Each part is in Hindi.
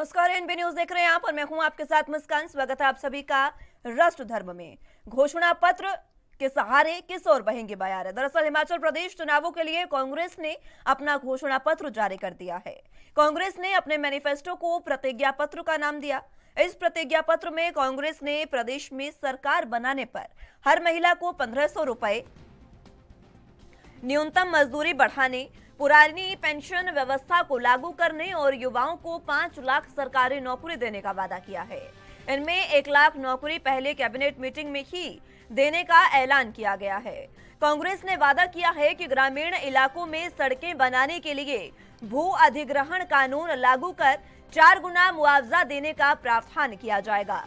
नमस्कार, एनबी न्यूज देख रहे हैं आप और मैं हूं आपके साथ मुस्कान। स्वागत है आप सभी का राष्ट्र धर्म में। घोषणा पत्र के सहारे किस ओर बहेंगे बयार। दरअसल हिमाचल प्रदेश चुनावों के लिए कांग्रेस ने अपना घोषणा पत्र जारी कर दिया है। कांग्रेस ने अपने मैनिफेस्टो को प्रतिज्ञा पत्र का नाम दिया। इस प्रतिज्ञा पत्र में कांग्रेस ने प्रदेश में सरकार बनाने पर हर महिला को 1500 रुपए, न्यूनतम मजदूरी बढ़ाने, पुरानी पेंशन व्यवस्था को लागू करने और युवाओं को 5 लाख सरकारी नौकरी देने का वादा किया है। इनमें 1 लाख नौकरी पहले कैबिनेट मीटिंग में ही देने का ऐलान किया गया है। कांग्रेस ने वादा किया है कि ग्रामीण इलाकों में सड़कें बनाने के लिए भू अधिग्रहण कानून लागू कर 4 गुना मुआवजा देने का प्रावधान किया जाएगा।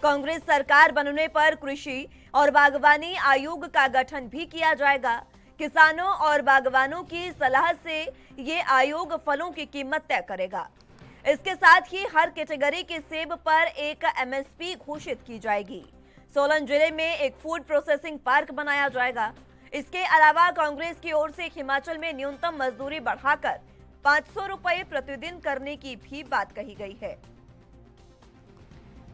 कांग्रेस सरकार बनने पर कृषि और बागवानी आयोग का गठन भी किया जाएगा। किसानों और बागवानों की सलाह से ये आयोग फलों की कीमत तय करेगा। इसके साथ ही हर कैटेगरी के सेब पर एक एमएसपी घोषित की जाएगी। सोलन जिले में एक फूड प्रोसेसिंग पार्क बनाया जाएगा। इसके अलावा कांग्रेस की ओर से हिमाचल में न्यूनतम मजदूरी बढ़ाकर 500 रुपए प्रतिदिन करने की भी बात कही गई है।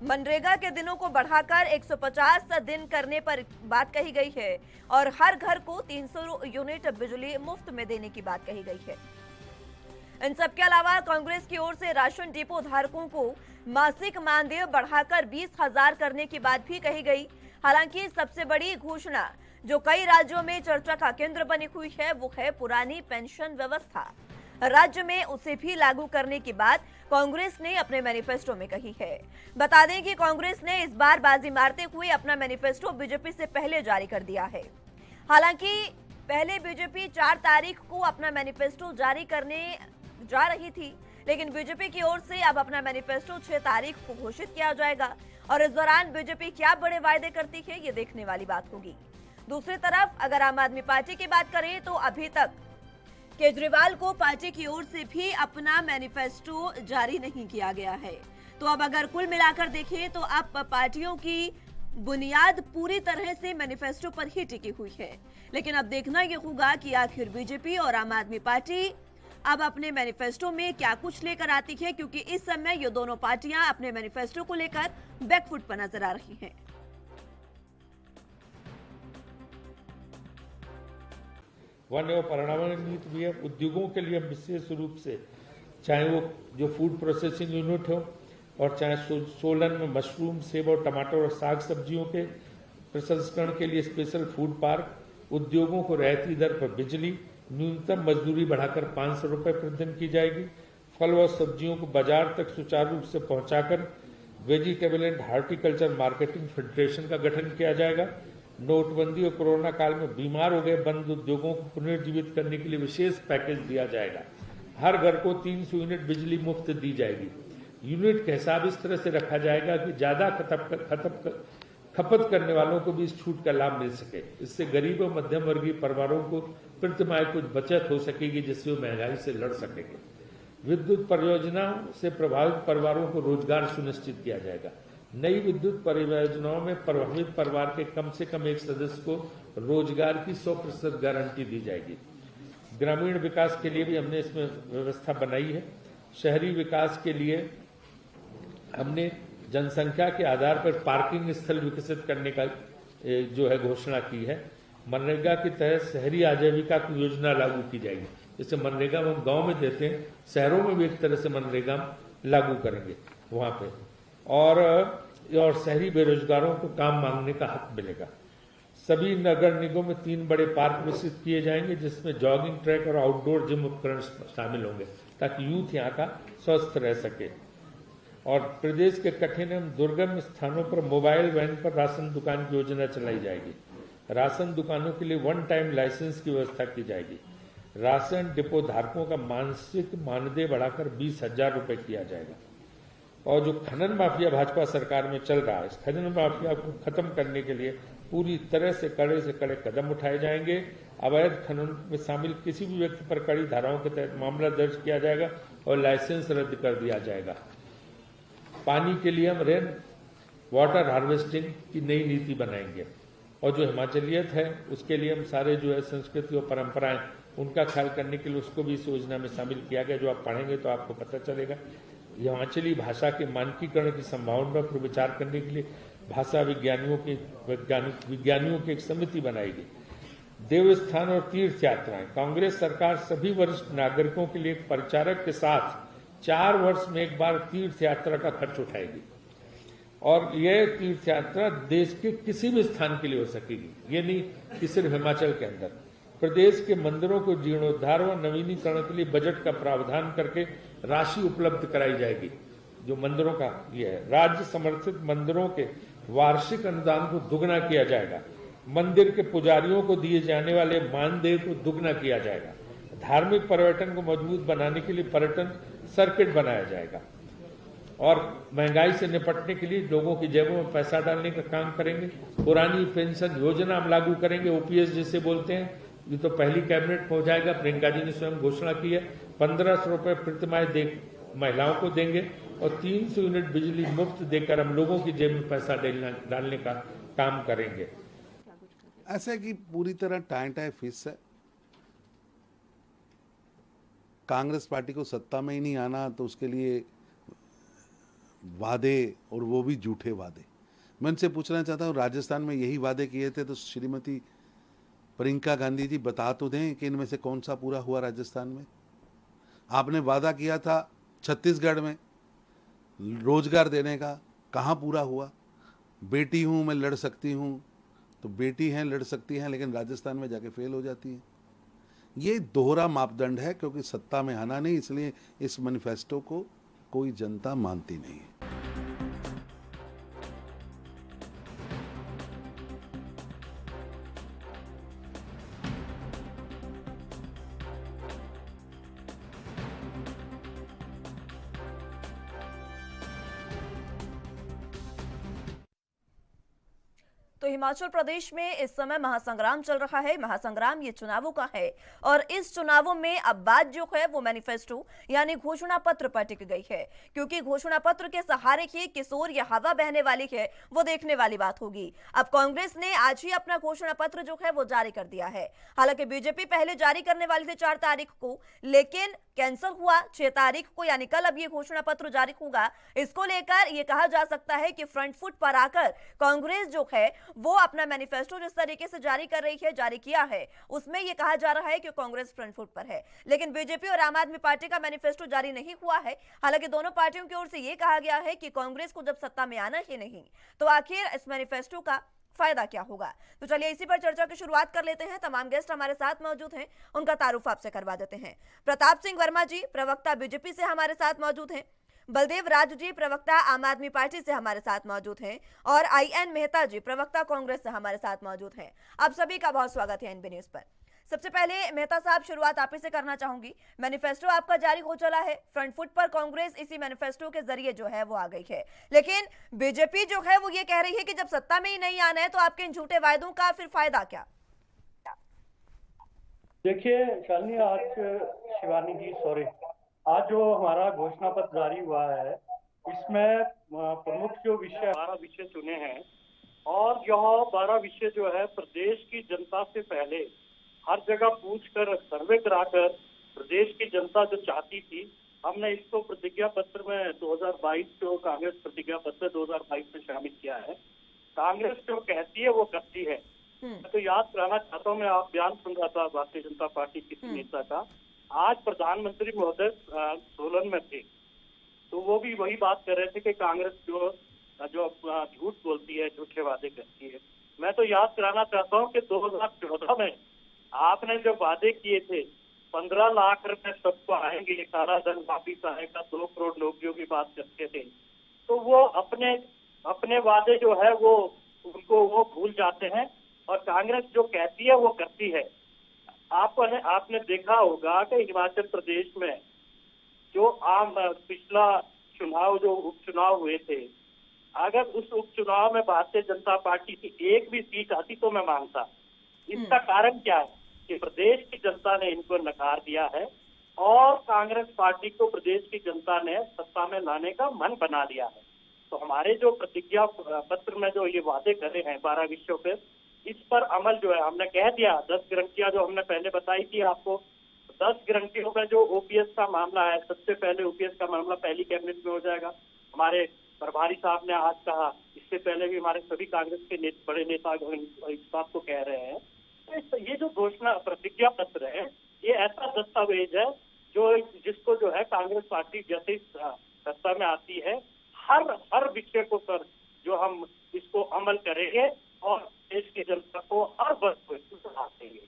मनरेगा के दिनों को बढ़ाकर 150 दिन करने पर बात कही गई है और हर घर को 300 यूनिट बिजली मुफ्त में देने की बात कही गई है। इन सबके अलावा कांग्रेस की ओर से राशन डिपो धारकों को मासिक मानदेय बढ़ाकर 20,000 करने की बात भी कही गई। हालांकि सबसे बड़ी घोषणा जो कई राज्यों में चर्चा का केंद्र बनी हुई है वो है पुरानी पेंशन व्यवस्था। राज्य में उसे भी लागू करने की बात कांग्रेस ने अपने मैनिफेस्टो में कही है। बता दें कि कांग्रेस ने इस बार बाजी मारते हुए अपना मैनिफेस्टो बीजेपी से पहले जारी कर दिया है। हालांकि पहले बीजेपी 4 तारीख को अपना मैनिफेस्टो जारी करने जा रही थी, लेकिन बीजेपी की ओर से अब अपना मैनिफेस्टो 6 तारीख को घोषित किया जाएगा और इस दौरान बीजेपी क्या बड़े वायदे करती है ये देखने वाली बात होगी। दूसरी तरफ अगर आम आदमी पार्टी की बात करें तो अभी तक केजरीवाल को पार्टी की ओर से भी अपना मैनिफेस्टो जारी नहीं किया गया है। तो अब अगर कुल मिलाकर देखें तो अब पार्टियों की बुनियाद पूरी तरह से मैनिफेस्टो पर ही टिकी हुई है। लेकिन अब देखना यह होगा कि आखिर बीजेपी और आम आदमी पार्टी अब अपने मैनिफेस्टो में क्या कुछ लेकर आती है, क्योंकि इस समय ये दोनों पार्टियां अपने मैनिफेस्टो को लेकर बैकफुट पर नजर आ रही हैं। वन एवं पर्यावरण नीति भी है। उद्योगों के लिए विशेष रूप से चाहे वो जो फूड प्रोसेसिंग यूनिट हो और चाहे सोलन में मशरूम, सेब और टमाटर और साग सब्जियों के प्रसंस्करण के लिए स्पेशल फूड पार्क, उद्योगों को रियायती दर पर बिजली, न्यूनतम मजदूरी बढ़ाकर 500 रुपए प्रतिदिन की जाएगी। फल व सब्जियों को बाजार तक सुचारू रूप से पहुंचाकर vegetable and horticulture marketing federation का गठन किया जाएगा। नोटबंदी और कोरोना काल में बीमार हो गए बंद उद्योगों को पुनर्जीवित करने के लिए विशेष पैकेज दिया जाएगा। हर घर को 300 यूनिट बिजली मुफ्त दी जाएगी। यूनिट का हिसाब इस तरह से रखा जाएगा कि ज्यादा खपत करने वालों को भी इस छूट का लाभ मिल सके। इससे गरीब और मध्यम वर्गीय परिवारों को प्रतिमाह कुछ बचत हो सकेगी, जिससे वो महंगाई से लड़ सकेंगे। विद्युत परियोजनाओं से प्रभावित परिवारों को रोजगार सुनिश्चित किया जाएगा। नई विद्युत परियोजनाओं में प्रभावित परिवार के कम से कम एक सदस्य को रोजगार की 100% गारंटी दी जाएगी। ग्रामीण विकास के लिए भी हमने इसमें व्यवस्था बनाई है। शहरी विकास के लिए हमने जनसंख्या के आधार पर पार्किंग स्थल विकसित करने का जो है घोषणा की है। मनरेगा के तहत शहरी आजीविका की योजना लागू की जाएगी। जैसे मनरेगा हम गांव में देते हैं, शहरों में भी एक तरह से मनरेगा लागू करेंगे वहां पे, और शहरी बेरोजगारों को काम मांगने का हक मिलेगा। सभी नगर निगमों में 3 बड़े पार्क विकसित किए जाएंगे, जिसमें जॉगिंग ट्रैक और आउटडोर जिम उपकरण शामिल होंगे, ताकि यूथ यहाँ का स्वस्थ रह सके। और प्रदेश के कठिन एवं दुर्गम स्थानों पर मोबाइल वैन पर राशन दुकान की योजना चलाई जाएगी। राशन दुकानों के लिए 1 टाइम लाइसेंस की व्यवस्था की जाएगी। राशन डिपो धारकों का मासिक मानदेय बढ़ाकर 20,000 रुपए किया जाएगा। और जो खनन माफिया भाजपा सरकार में चल रहा है, इस खनन माफिया को खत्म करने के लिए पूरी तरह से कड़े कदम उठाए जाएंगे। अवैध खनन में शामिल किसी भी व्यक्ति पर कड़ी धाराओं के तहत मामला दर्ज किया जाएगा और लाइसेंस रद्द कर दिया जाएगा। पानी के लिए हम रेन वाटर हार्वेस्टिंग की नई नीति बनाएंगे और जो हिमाचलियत है उसके लिए हम सारे जो है संस्कृति और परंपराएं उनका ख्याल करने के लिए उसको भी इस योजना में शामिल किया गया, जो आप पढ़ेंगे तो आपको पता चलेगा। हिमाचली भाषा के मानकीकरण की संभावना पर विचार करने के लिए भाषा विज्ञानियों की एक समिति बनाई गई। देवस्थान और तीर्थ यात्राएं, कांग्रेस सरकार सभी वरिष्ठ नागरिकों के लिए एक परिचारक के साथ 4 वर्ष में एक बार तीर्थ यात्रा का खर्च उठाएगी और यह तीर्थ यात्रा देश के किसी भी स्थान के लिए हो सकेगी, ये नहीं कि सिर्फ हिमाचल के अंदर। प्रदेश के मंदिरों को जीर्णोद्धार व नवीनीकरण के लिए बजट का प्रावधान करके राशि उपलब्ध कराई जाएगी। जो मंदिरों का ये है, राज्य समर्थित मंदिरों के वार्षिक अनुदान को दुगना किया जाएगा। मंदिर के पुजारियों को दिए जाने वाले मानदेय को दुगना किया जाएगा। धार्मिक पर्यटन को मजबूत बनाने के लिए पर्यटन सर्किट बनाया जाएगा और महंगाई से निपटने के लिए लोगों की जेबों में पैसा डालने का काम करेंगे। पुरानी पेंशन योजना हम लागू करेंगे, ओपीएस जिसे बोलते हैं, ये तो पहली कैबिनेट में हो जाएगा। प्रियंका जी ने स्वयं घोषणा की है। 1500 रुपए प्रतिमाह महिलाओं को देंगे और 300 यूनिट बिजली मुफ्त देकर हम लोगों की जेब में पैसा डालने का काम करेंगे। ऐसा कि पूरी तरह टाई फिस है। कांग्रेस पार्टी को सत्ता में ही नहीं आना, तो उसके लिए वादे, और वो भी झूठे वादे। मैं उनसे पूछना चाहता हूँ, राजस्थान में यही वादे किए थे तो श्रीमती प्रियंका गांधी जी बता तो दें कि इनमें से कौन सा पूरा हुआ राजस्थान में। आपने वादा किया था छत्तीसगढ़ में रोजगार देने का, कहाँ पूरा हुआ। बेटी हूँ मैं लड़ सकती हूँ, तो बेटी हैं लड़ सकती हैं, लेकिन राजस्थान में जाके फेल हो जाती हैं। ये दोहरा मापदंड है, क्योंकि सत्ता में आना नहीं, इसलिए इस मैनिफेस्टो को कोई जनता मानती नहीं है। तो हिमाचल प्रदेश में इस समय महासंग्राम चल रहा है। महासंग्राम ये चुनावों का है और इस चुनावों में अब बात जो है वो मैनिफेस्टो यानी घोषणा पत्र पर टिक गई है, क्योंकि घोषणा पत्र के सहारे ही किशोर या हवा बहने वाली है वो देखने वाली बात होगी। अब कांग्रेस ने आज ही अपना घोषणा पत्र जो है वो जारी कर दिया है। हालांकि बीजेपी पहले जारी करने वाली थी 4 तारीख को, लेकिन कैंसिल हुआ 6 तारीख को, यानी कल अब ये घोषणा पत्र जारी होगा। इसको लेकर ये कहा जा सकता है कि फ्रंट फुट पर आकर कांग्रेस जो है वो अपना मैनिफेस्टो जिस तरीके से जारी कर रही है, जारी किया है, उसमें यह कहा जा रहा है कि कांग्रेस फ्रंट फुट पर है। लेकिन बीजेपी और आम आदमी पार्टी का मैनिफेस्टो जारी नहीं हुआ है। हालांकि दोनों पार्टियों की ओर से यह कहा गया है कि कांग्रेस को जब सत्ता में आना ही नहीं, तो आखिर इस मैनिफेस्टो का फायदा क्या होगा। तो चलिए इसी पर चर्चा की शुरुआत कर लेते हैं। तमाम गेस्ट हमारे साथ मौजूद हैं, उनका तारुफ आपसे करवा देते हैं। प्रताप सिंह वर्मा जी प्रवक्ता बीजेपी से हमारे साथ मौजूद हैं, बलदेव राज जी प्रवक्ता आम आदमी पार्टी से हमारे साथ मौजूद हैं और आईएन मेहता जी प्रवक्ता कांग्रेस से हमारे साथ मौजूद हैं। आप सभी का बहुत स्वागत है एनबी न्यूज पर। सबसे पहले मेहता साहब, शुरुआत आप ही से करना चाहूंगी। मैनिफेस्टो आपका जारी हो चला है, फ्रंट फुट पर कांग्रेस इसी मैनिफेस्टो के जरिए जो है वो आ गई है, लेकिन बीजेपी जो है वो ये कह रही है कि जब सत्ता में ही नहीं आना है तो आपके इन झूठे वायदों का फिर फायदा क्या। देखिए शालिनी, आज शिवानी जी सॉरी, आज जो हमारा घोषणा पत्र जारी हुआ है इसमें प्रमुख जो विषय 12 विषय चुने हैं और यह 12 विषय जो है प्रदेश की जनता से पहले हर जगह पूछकर सर्वे कराकर प्रदेश की जनता जो चाहती थी, हमने इसको प्रतिज्ञा पत्र में 2022 जो कांग्रेस प्रतिज्ञा पत्र 2022 में शामिल किया है। कांग्रेस जो कहती है वो करती है। तो याद कराना चाहता हूँ, मैं आप बयान सुन रहा था भारतीय जनता पार्टी किसी नेता का, आज प्रधानमंत्री महोदय सोलन में थे, तो वो भी वही बात कर रहे थे कि कांग्रेस जो झूठ बोलती है, झूठे वादे करती है। मैं तो याद कराना चाहता हूँ कि 2014 में आपने जो वादे किए थे 15 लाख रुपए सबको आएंगे, काला धन वापिस आएगा, 2 करोड़ नौकरियों की बात करते थे, तो वो अपने वादे जो है वो उनको वो भूल जाते हैं और कांग्रेस जो कहती है वो करती है। आपने देखा होगा कि हिमाचल प्रदेश में जो पिछला चुनाव जो उपचुनाव हुए थे, अगर उस उपचुनाव में भारतीय जनता पार्टी की एक भी सीट आती तो मैं मानता। इसका कारण क्या है कि प्रदेश की जनता ने इनको नकार दिया है और कांग्रेस पार्टी को प्रदेश की जनता ने सत्ता में लाने का मन बना लिया है। तो हमारे जो प्रतिज्ञा पत्र में जो ये वादे करे हैं 12 विषयों पे, इस पर अमल जो है हमने कह दिया। 10 गारंटियां जो हमने पहले बताई थी आपको, 10 गारंटियों में जो ओपीएस का मामला है, सबसे पहले ओपीएस का मामला पहली कैबिनेट में हो जाएगा। हमारे प्रभारी साहब ने आज कहा, इससे पहले भी हमारे सभी कांग्रेस के बड़े नेता इस बात को कह रहे हैं। तो ये जो घोषणा प्रतिज्ञा पत्र है, ये ऐसा दस्तावेज है जिसको जो है कांग्रेस पार्टी जैसे ही सत्ता में आती है, हर विषय को सर जो हम इसको अमल करेंगे और देश की जनता को हर वस्तु देंगे।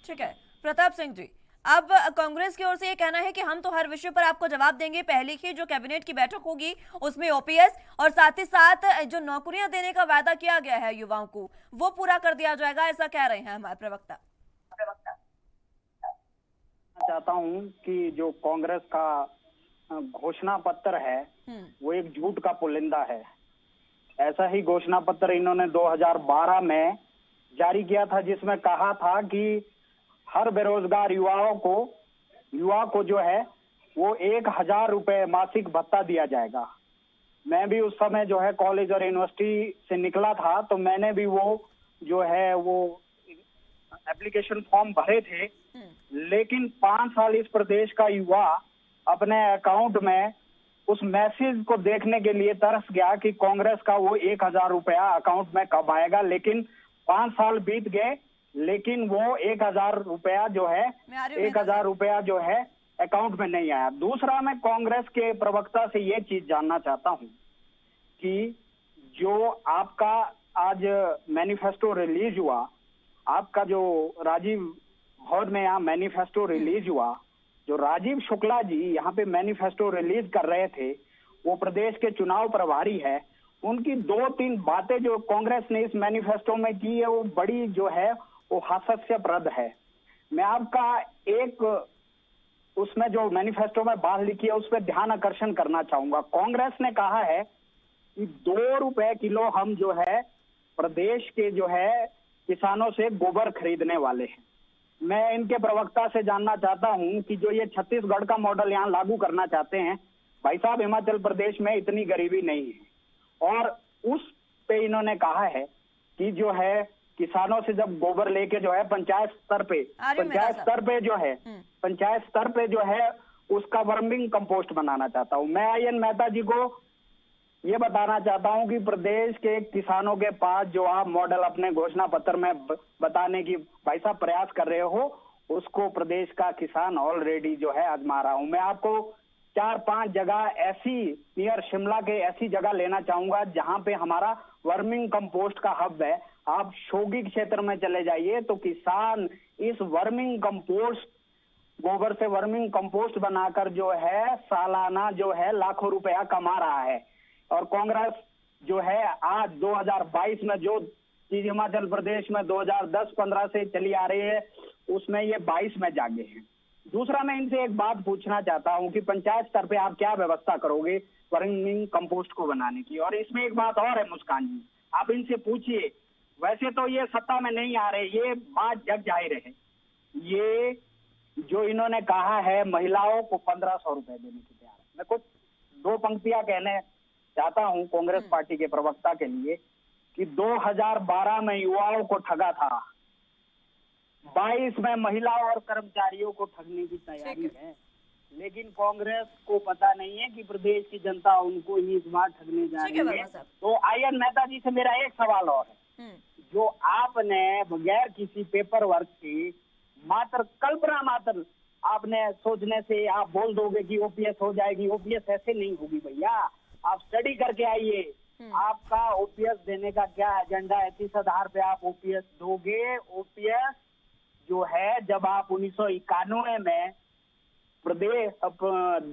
ठीक है प्रताप सिंह जी, अब कांग्रेस की ओर से ये कहना है कि हम तो हर विषय पर आपको जवाब देंगे। पहले की जो कैबिनेट की बैठक होगी उसमें ओपीएस और साथ ही साथ जो नौकरियां देने का वादा किया गया है युवाओं को, वो पूरा कर दिया जाएगा, ऐसा कह रहे हैं हमारे प्रवक्ता। चाहता हूं कि जो कांग्रेस का घोषणा पत्र है वो एक झूठ का पुलिंदा है। ऐसा ही घोषणा पत्र इन्होंने 2012 में जारी किया था, जिसमें कहा था कि हर बेरोजगार युवा को जो है वो 1000 रुपए मासिक भत्ता दिया जाएगा। मैं भी उस समय जो है कॉलेज और यूनिवर्सिटी से निकला था, तो मैंने भी वो जो है वो एप्लीकेशन फॉर्म भरे थे। लेकिन 5 साल इस प्रदेश का युवा अपने अकाउंट में उस मैसेज को देखने के लिए तरस गया कि कांग्रेस का वो 1000 रुपया अकाउंट में कब आएगा। लेकिन 5 साल बीत गए, लेकिन वो 1000 रुपया जो है 1000 रुपया जो है अकाउंट में नहीं आया। दूसरा, मैं कांग्रेस के प्रवक्ता से ये चीज जानना चाहता हूँ कि जो आपका आज मैनिफेस्टो रिलीज हुआ, आपका जो राजीव भवन में यहाँ मैनिफेस्टो रिलीज हुआ, जो राजीव शुक्ला जी यहाँ पे मैनिफेस्टो रिलीज कर रहे थे, वो प्रदेश के चुनाव प्रभारी है। उनकी 2-3 बातें जो कांग्रेस ने इस मैनिफेस्टो में की है, वो बड़ी जो है वो हास्यास्पद है। मैं आपका एक उसमें जो मैनिफेस्टो में बात लिखी है उस पर ध्यान आकर्षण करना चाहूंगा। कांग्रेस ने कहा है कि 2 रुपए किलो हम जो है प्रदेश के जो है किसानों से गोबर खरीदने वाले हैं। मैं इनके प्रवक्ता से जानना चाहता हूं कि जो ये छत्तीसगढ़ का मॉडल यहाँ लागू करना चाहते हैं, भाई साहब हिमाचल प्रदेश में इतनी गरीबी नहीं है। और उस पे इन्होंने कहा है कि जो है किसानों से जब गोबर लेके जो है पंचायत स्तर पे जो है उसका वर्मिंग कंपोस्ट बनाना चाहता हूँ। मैं आर्यन मेहता जी को ये बताना चाहता हूं कि प्रदेश के किसानों के पास जो आप मॉडल अपने घोषणा पत्र में बताने की भाई साहब प्रयास कर रहे हो, उसको प्रदेश का किसान ऑलरेडी जो है आजमा रहा हूं। मैं आपको 4-5 जगह ऐसी नियर शिमला के ऐसी जगह लेना चाहूंगा जहां पे हमारा वर्मिंग कंपोस्ट का हब है। आप शोगी क्षेत्र में चले जाइए तो किसान इस वर्मिंग कंपोस्ट, गोबर से वर्मिंग कंपोस्ट बनाकर जो है सालाना जो है लाखों रुपया कमा रहा है। और कांग्रेस जो है आज 2022 में जो चीज हिमाचल प्रदेश में 2010-15 से चली आ रही है, उसमें ये 22 में जागे हैं। दूसरा, मैं इनसे एक बात पूछना चाहता हूं कि पंचायत स्तर पे आप क्या व्यवस्था करोगे वर्मिंग कंपोस्ट को बनाने की। और इसमें एक बात और है मुस्कान जी, आप इनसे पूछिए, वैसे तो ये सत्ता में नहीं आ रहे, ये बात जग जाहिर है, ये जो इन्होंने कहा है महिलाओं को 1500 रुपए देने की तैयार है। मैं कुछ 2 पंक्तियां कहने चाहता हूं कांग्रेस पार्टी के प्रवक्ता के लिए कि 2012 में युवाओं को ठगा था, 22 में महिलाओं और कर्मचारियों को ठगने की तैयारी है। लेकिन कांग्रेस को पता नहीं है कि प्रदेश की जनता उनको ही इस बार ठगने जा रही है। तो आर्यन मेहता जी से मेरा एक सवाल और है, जो आपने बगैर किसी पेपर वर्क के मात्र कल्पना मात्र आपने सोचने से आप बोल दोगे कि ओपीएस हो जाएगी। ओपीएस ऐसे नहीं होगी भैया, आप स्टडी करके आइए, आपका ओपीएस देने का क्या एजेंडा है, किस आधार पे आप ओपीएस दोगे। ओपीएस जो है जब आप 1991 में प्रदेश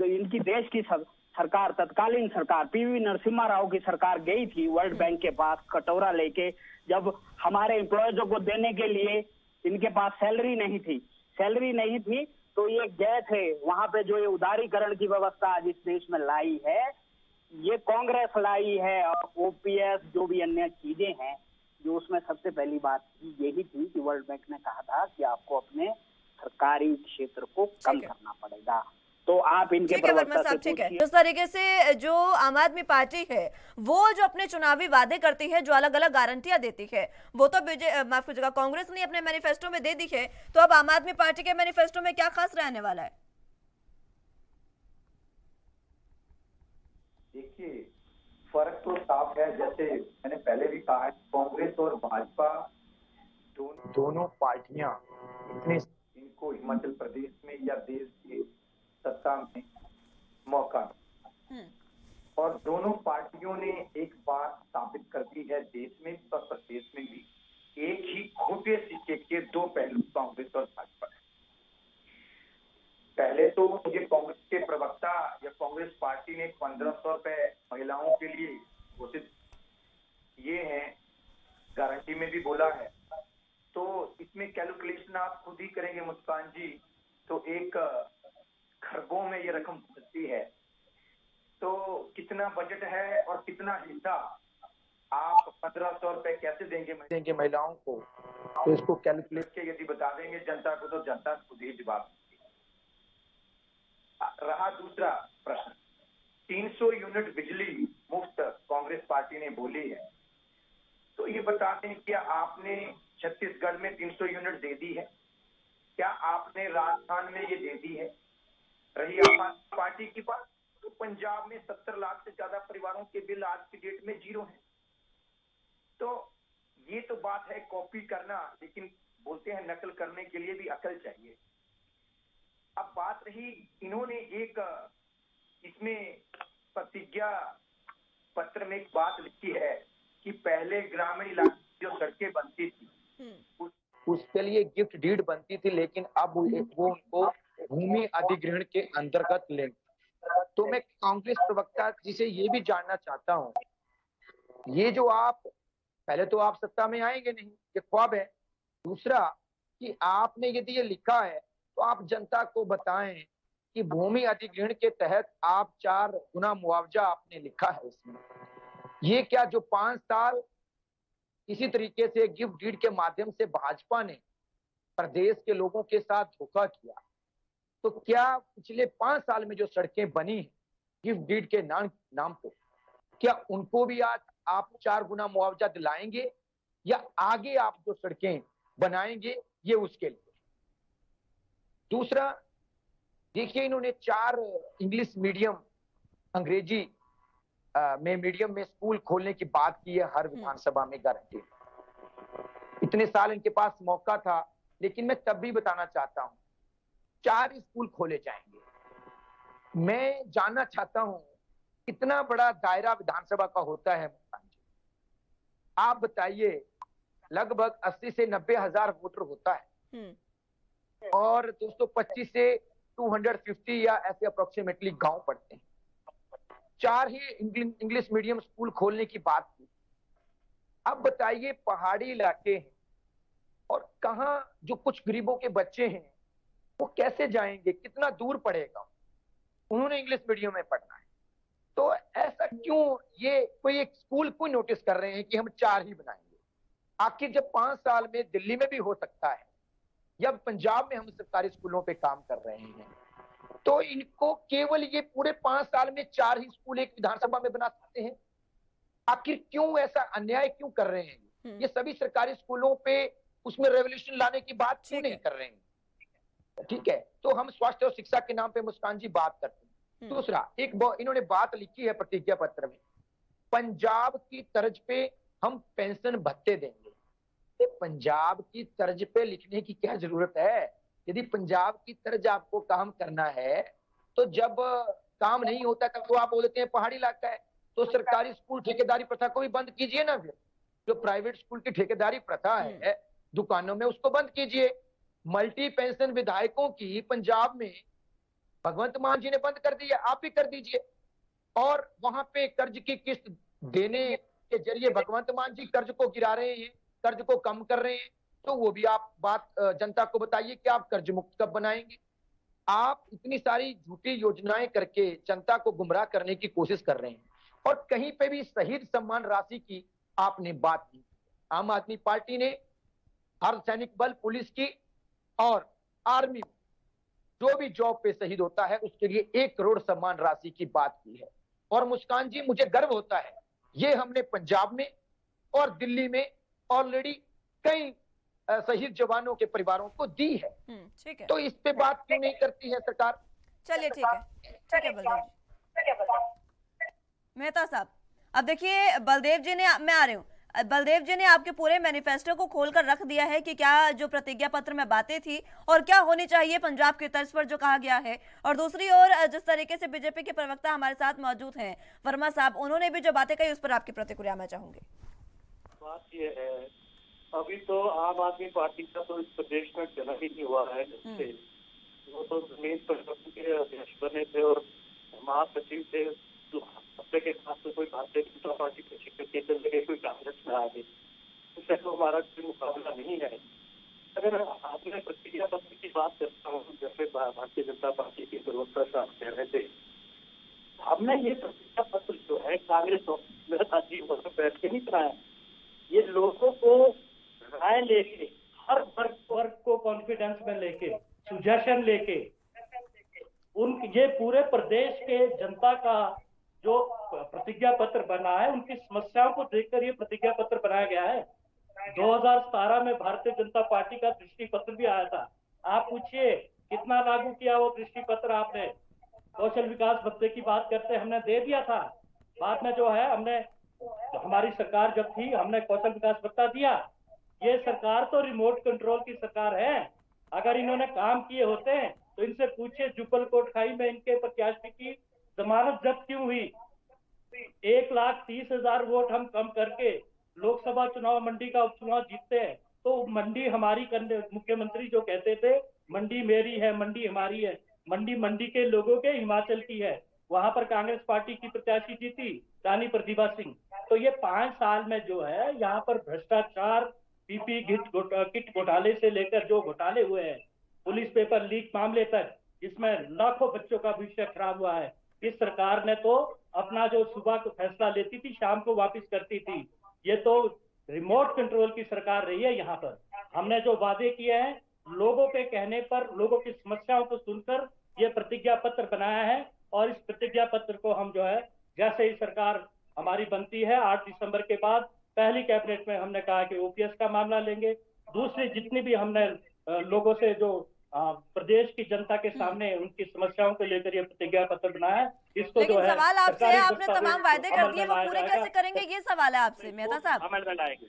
इनकी देश की सरकार, तत्कालीन सरकार पीवी नरसिम्हा राव की सरकार गई थी वर्ल्ड बैंक के पास कटोरा लेके, जब हमारे एम्प्लॉयजों को देने के लिए इनके पास सैलरी नहीं थी तो ये गए थे वहां पे। जो ये उदारीकरण की व्यवस्था आज इस देश में लाई है, ये कांग्रेस लाई है। और ओपीएस जो भी अन्य चीजें हैं, जो उसमें सबसे पहली बात यही थी कि वर्ल्ड बैंक ने कहा था कि आपको अपने सरकारी क्षेत्र को कम करना पड़ेगा। तो आप इनके ठीक है वर्मा प्रवक्ता से साहब, ठीक है। पूछिए। इस तरीके से जो आम आदमी पार्टी है वो जो अपने चुनावी वादे करती है, जो अलग अलग गारंटियां देती है, वो तो माफ कीजिएगा कांग्रेस ने अपने मैनिफेस्टो में दे दी है, तो अब आम आदमी पार्टी के मैनिफेस्टो में क्या खास रहने वाला है? देखिए, फर्क तो साफ है। जैसे मैंने पहले भी कहा है, कांग्रेस और भाजपा दोनों पार्टियां इनको हिमाचल प्रदेश में या देश के सत्ता में मौका, और दोनों पार्टियों ने एक बात साबित कर दी है, देश में और प्रदेश में भी एक ही खोटे सिक्के के दो पहलू कांग्रेस और भाजपा है। पहले तो मुझे कांग्रेस के प्रवक्ता या कांग्रेस पार्टी ने 1500 रुपए महिलाओं के लिए घोषित किए हैं, गारंटी में भी बोला है। तो इसमें कैलकुलेशन आप खुद ही करेंगे मुस्कान जी, तो एक खरबों में ये रकम पहुंचती है। तो कितना बजट है और कितना हिस्सा आप 1500 रुपए कैसे देंगे महिलाओं को, तो इसको कैलकुलेट के यदि बता देंगे जनता को, तो जनता खुद ही जवाब देगी। रहा दूसरा प्रश्न, 300 यूनिट बिजली मुफ्त कांग्रेस पार्टी ने बोली है, तो ये बता दें क्या आपने छत्तीसगढ़ में 300 यूनिट दे दी है? क्या आपने राजस्थान में ये दे दी है? रही आम आदमी पार्टी की बात, तो पंजाब में 70 लाख से ज्यादा परिवारों के बिल आज की डेट में 0 है। तो ये तो बात है कॉपी करना, लेकिन बोलते हैं नकल करने के लिए भी अकल चाहिए। अब बात रही, इन्होंने एक इसमें प्रतिज्ञा पत्र में एक बात लिखी है कि पहले ग्रामीण इलाके जो सड़कें बनती थी उसके लिए गिफ्ट डीड बनती थी, लेकिन अब वो उनको भूमि अधिग्रहण के अंतर्गत लेंगे। तो मैं कांग्रेस प्रवक्ता जी से ये भी जानना चाहता हूँ, ये जो आप पहले तो आप सत्ता में आएंगे नहीं, ये ख्वाब है। दूसरा कि आपने यदि ये लिखा है तो आप जनता को बताएं कि भूमि अधिग्रहण के तहत आप 4 गुना मुआवजा आपने लिखा है इसमें। ये क्या जो 5 साल इसी तरीके से गिफ्ट डीड के माध्यम से भाजपा ने प्रदेश के लोगों के साथ धोखा किया, तो क्या पिछले 5 साल में जो सड़कें बनी हैं गिफ्ट डीड के नाम पे, क्या उनको भी आज आप 4 गुना मुआवजा दिलाएंगे, या आगे आप जो सड़कें बनाएंगे ये उसके लिए? दूसरा, देखिए इन्होंने 4 इंग्लिश मीडियम अंग्रेजी में मीडियम में स्कूल खोलने की बात की है हर विधानसभा में गारंटी। इतने साल इनके पास मौका था, लेकिन मैं तब भी बताना चाहता हूं 4 स्कूल खोले जाएंगे। मैं जानना चाहता हूं कितना बड़ा दायरा विधानसभा का होता है। आप बताइए, लगभग 80 से 90 हजार वोटर होता है, और 225 से 250 या ऐसे अप्रोक्सीमेटली गांव पड़ते हैं। 4 ही इंग्लिश मीडियम स्कूल खोलने की बात की। अब बताइए, पहाड़ी इलाके हैं और कहां जो कुछ गरीबों के बच्चे हैं वो कैसे जाएंगे, कितना दूर पड़ेगा, उन्होंने इंग्लिश मीडियम में पढ़ना है। तो ऐसा क्यों ये कोई एक स्कूल क्यों नोटिस कर रहे हैं कि हम 4 ही बनाएंगे? आखिर जब 5 साल में दिल्ली में भी हो सकता है या पंजाब में हम सरकारी स्कूलों पे काम कर रहे हैं, तो इनको केवल ये पूरे 5 साल में 4 ही स्कूल एक विधानसभा में बना सकते हैं? आखिर क्यों ऐसा अन्याय क्यों कर रहे हैं? ये सभी सरकारी स्कूलों पे उसमें रेवोल्यूशन लाने की बात क्यों नहीं कर रहे हैं? ठीक है, तो हम स्वास्थ्य और शिक्षा के नाम पे मुस्कान जी बात करते हैं। दूसरा, एक इन्होंने बात लिखी है प्रतिज्ञा पत्र में, पंजाब की तर्ज पे हम पेंशन भत्ते देंगे। पंजाब की तर्ज पे लिखने की क्या जरूरत है? यदि पंजाब की तर्ज आपको काम करना है, तो जब काम नहीं होता तब तो आप बोलते हैं पहाड़ी इलाका है, तो सरकारी स्कूल ठेकेदारी प्रथा को भी बंद कीजिए ना। फिर जो प्राइवेट स्कूल की ठेकेदारी प्रथा है दुकानों में, उसको बंद कीजिए। मल्टी पेंशन विधायकों की पंजाब में भगवंत मान जी ने बंद कर दी है, आप भी कर दीजिए। और वहां पे कर्ज की किस्त देने के जरिए भगवंत मान जी कर्ज को गिरा रहे हैं, कर्ज को कम कर रहे हैं, तो वो भी आप बात जनता को बताइए कि आप कर्ज मुक्त कब बनाएंगे। आप इतनी सारी झूठी योजनाएं करके जनता को गुमराह करने की कोशिश कर रहे हैं, और कहीं पे भी शहीद सम्मान राशि की आपने बात की। आम आदमी पार्टी ने अर्धसैनिक बल, पुलिस की और आर्मी जो भी जॉब पे शहीद होता है उसके लिए 1 करोड़ सम्मान राशि की बात की है। और मुस्कान जी, मुझे गर्व होता है, ये हमने पंजाब में और दिल्ली में ऑलरेडी कई शहीद जवानों के परिवारों को दी है। ठीक है, तो इस पे बात क्यों नहीं करती है सरकार? चलिए ठीक है बलदेव जी। मेहता साहब, अब देखिए बलदेव जी ने, मैं आ रही हूँ, बलदेव जी ने आपके पूरे मैनिफेस्टो को खोलकर रख दिया है कि क्या जो प्रतिज्ञा पत्र में बातें थी और क्या होनी चाहिए पंजाब की तर्ज पर जो कहा गया है। और दूसरी ओर जिस तरीके से बीजेपी के प्रवक्ता हमारे साथ मौजूद हैं वर्मा साहब, उन्होंने भी जो बातें कही उस पर आपकी प्रतिक्रिया मैं चाहूंगी। बात ये है, अभी तो आम आदमी पार्टी का तो इस प्रदेश में चला ही नहीं हुआ है। जैसे वो तो जमीन पर के अध्यक्ष बने थे और महासचिव थे, हफ्ते के साथ तो कोई भारतीय जनता पार्टी के शिक्षक चल गए, कोई कांग्रेस में आ गई, इससे तो हमारा कोई मुकाबला नहीं है। अगर आपने प्रतिक्रिया पत्र की बात करता हूँ, जैसे भारतीय जनता पार्टी के प्रवक्ता साहब कह रहे थे, हमने ये प्रतिक्रिया पत्र जो है कांग्रेस मेरे साथी बैठ के नहीं बनाया, ये लोगों को राय लेके, हर वर्ग को कॉन्फिडेंस में लेके, सुजेशन लेके, ये पूरे प्रदेश के जनता का जो प्रतिज्ञा पत्र बना है, उनकी समस्याओं को देखकर ये प्रतिज्ञा पत्र बनाया गया है। 2017 में भारतीय जनता पार्टी का दृष्टि पत्र भी आया था। आप पूछिए कितना लागू किया वो दृष्टि पत्र आपने। कौशल विकास भत्ते की बात करते हमने दे दिया था, बाद में जो है हमने, हमारी सरकार जब थी हमने कौशल विकास भत्ता दिया। ये सरकार तो रिमोट कंट्रोल की सरकार है। अगर इन्होंने काम किए होते हैं तो इनसे पूछिए जुब्बल कोट खाई में इनके प्रत्याशी की जमानत जब्त क्यों हुई। 1,30,000 वोट हम कम करके लोकसभा चुनाव, मंडी का उपचुनाव जीतते हैं, तो मंडी हमारी करने, मुख्यमंत्री जो कहते थे मंडी मेरी है, मंडी हमारी है, मंडी के लोगों के, हिमाचल की है। वहां पर कांग्रेस पार्टी की प्रत्याशी जीती, रानी प्रतिभा सिंह। तो ये 5 साल में जो है यहाँ पर भ्रष्टाचार, पीपी किट घोटाले से लेकर जो घोटाले हुए हैं, पुलिस पेपर लीक मामले तक, जिसमें लाखों बच्चों का भविष्य खराब हुआ है, इस सरकार ने तो अपना जो सुबह को फैसला लेती थी शाम को वापस करती थी। ये तो रिमोट कंट्रोल की सरकार रही है। यहाँ पर हमने जो वादे किए हैं, लोगों के कहने पर, लोगों की समस्याओं को सुनकर ये प्रतिज्ञा पत्र बनाया है। और इस प्रतिज्ञा पत्र को हम जो है, जैसे ही सरकार हमारी बनती है 8 दिसंबर के बाद, पहली कैबिनेट में हमने कहा कि ओपीएस का मामला लेंगे। दूसरी जितनी भी हमने लोगों से जो प्रदेश की जनता के सामने उनकी समस्याओं को लेकर ये प्रतिज्ञा पत्र बनाया है, इसको जो है, सवाल आपसे है, आपने तमाम वायदे कर दिए, वो पूरे कैसे करेंगे, ये सवाल है आपसे मेहता साहब। अमल में लाएंगे।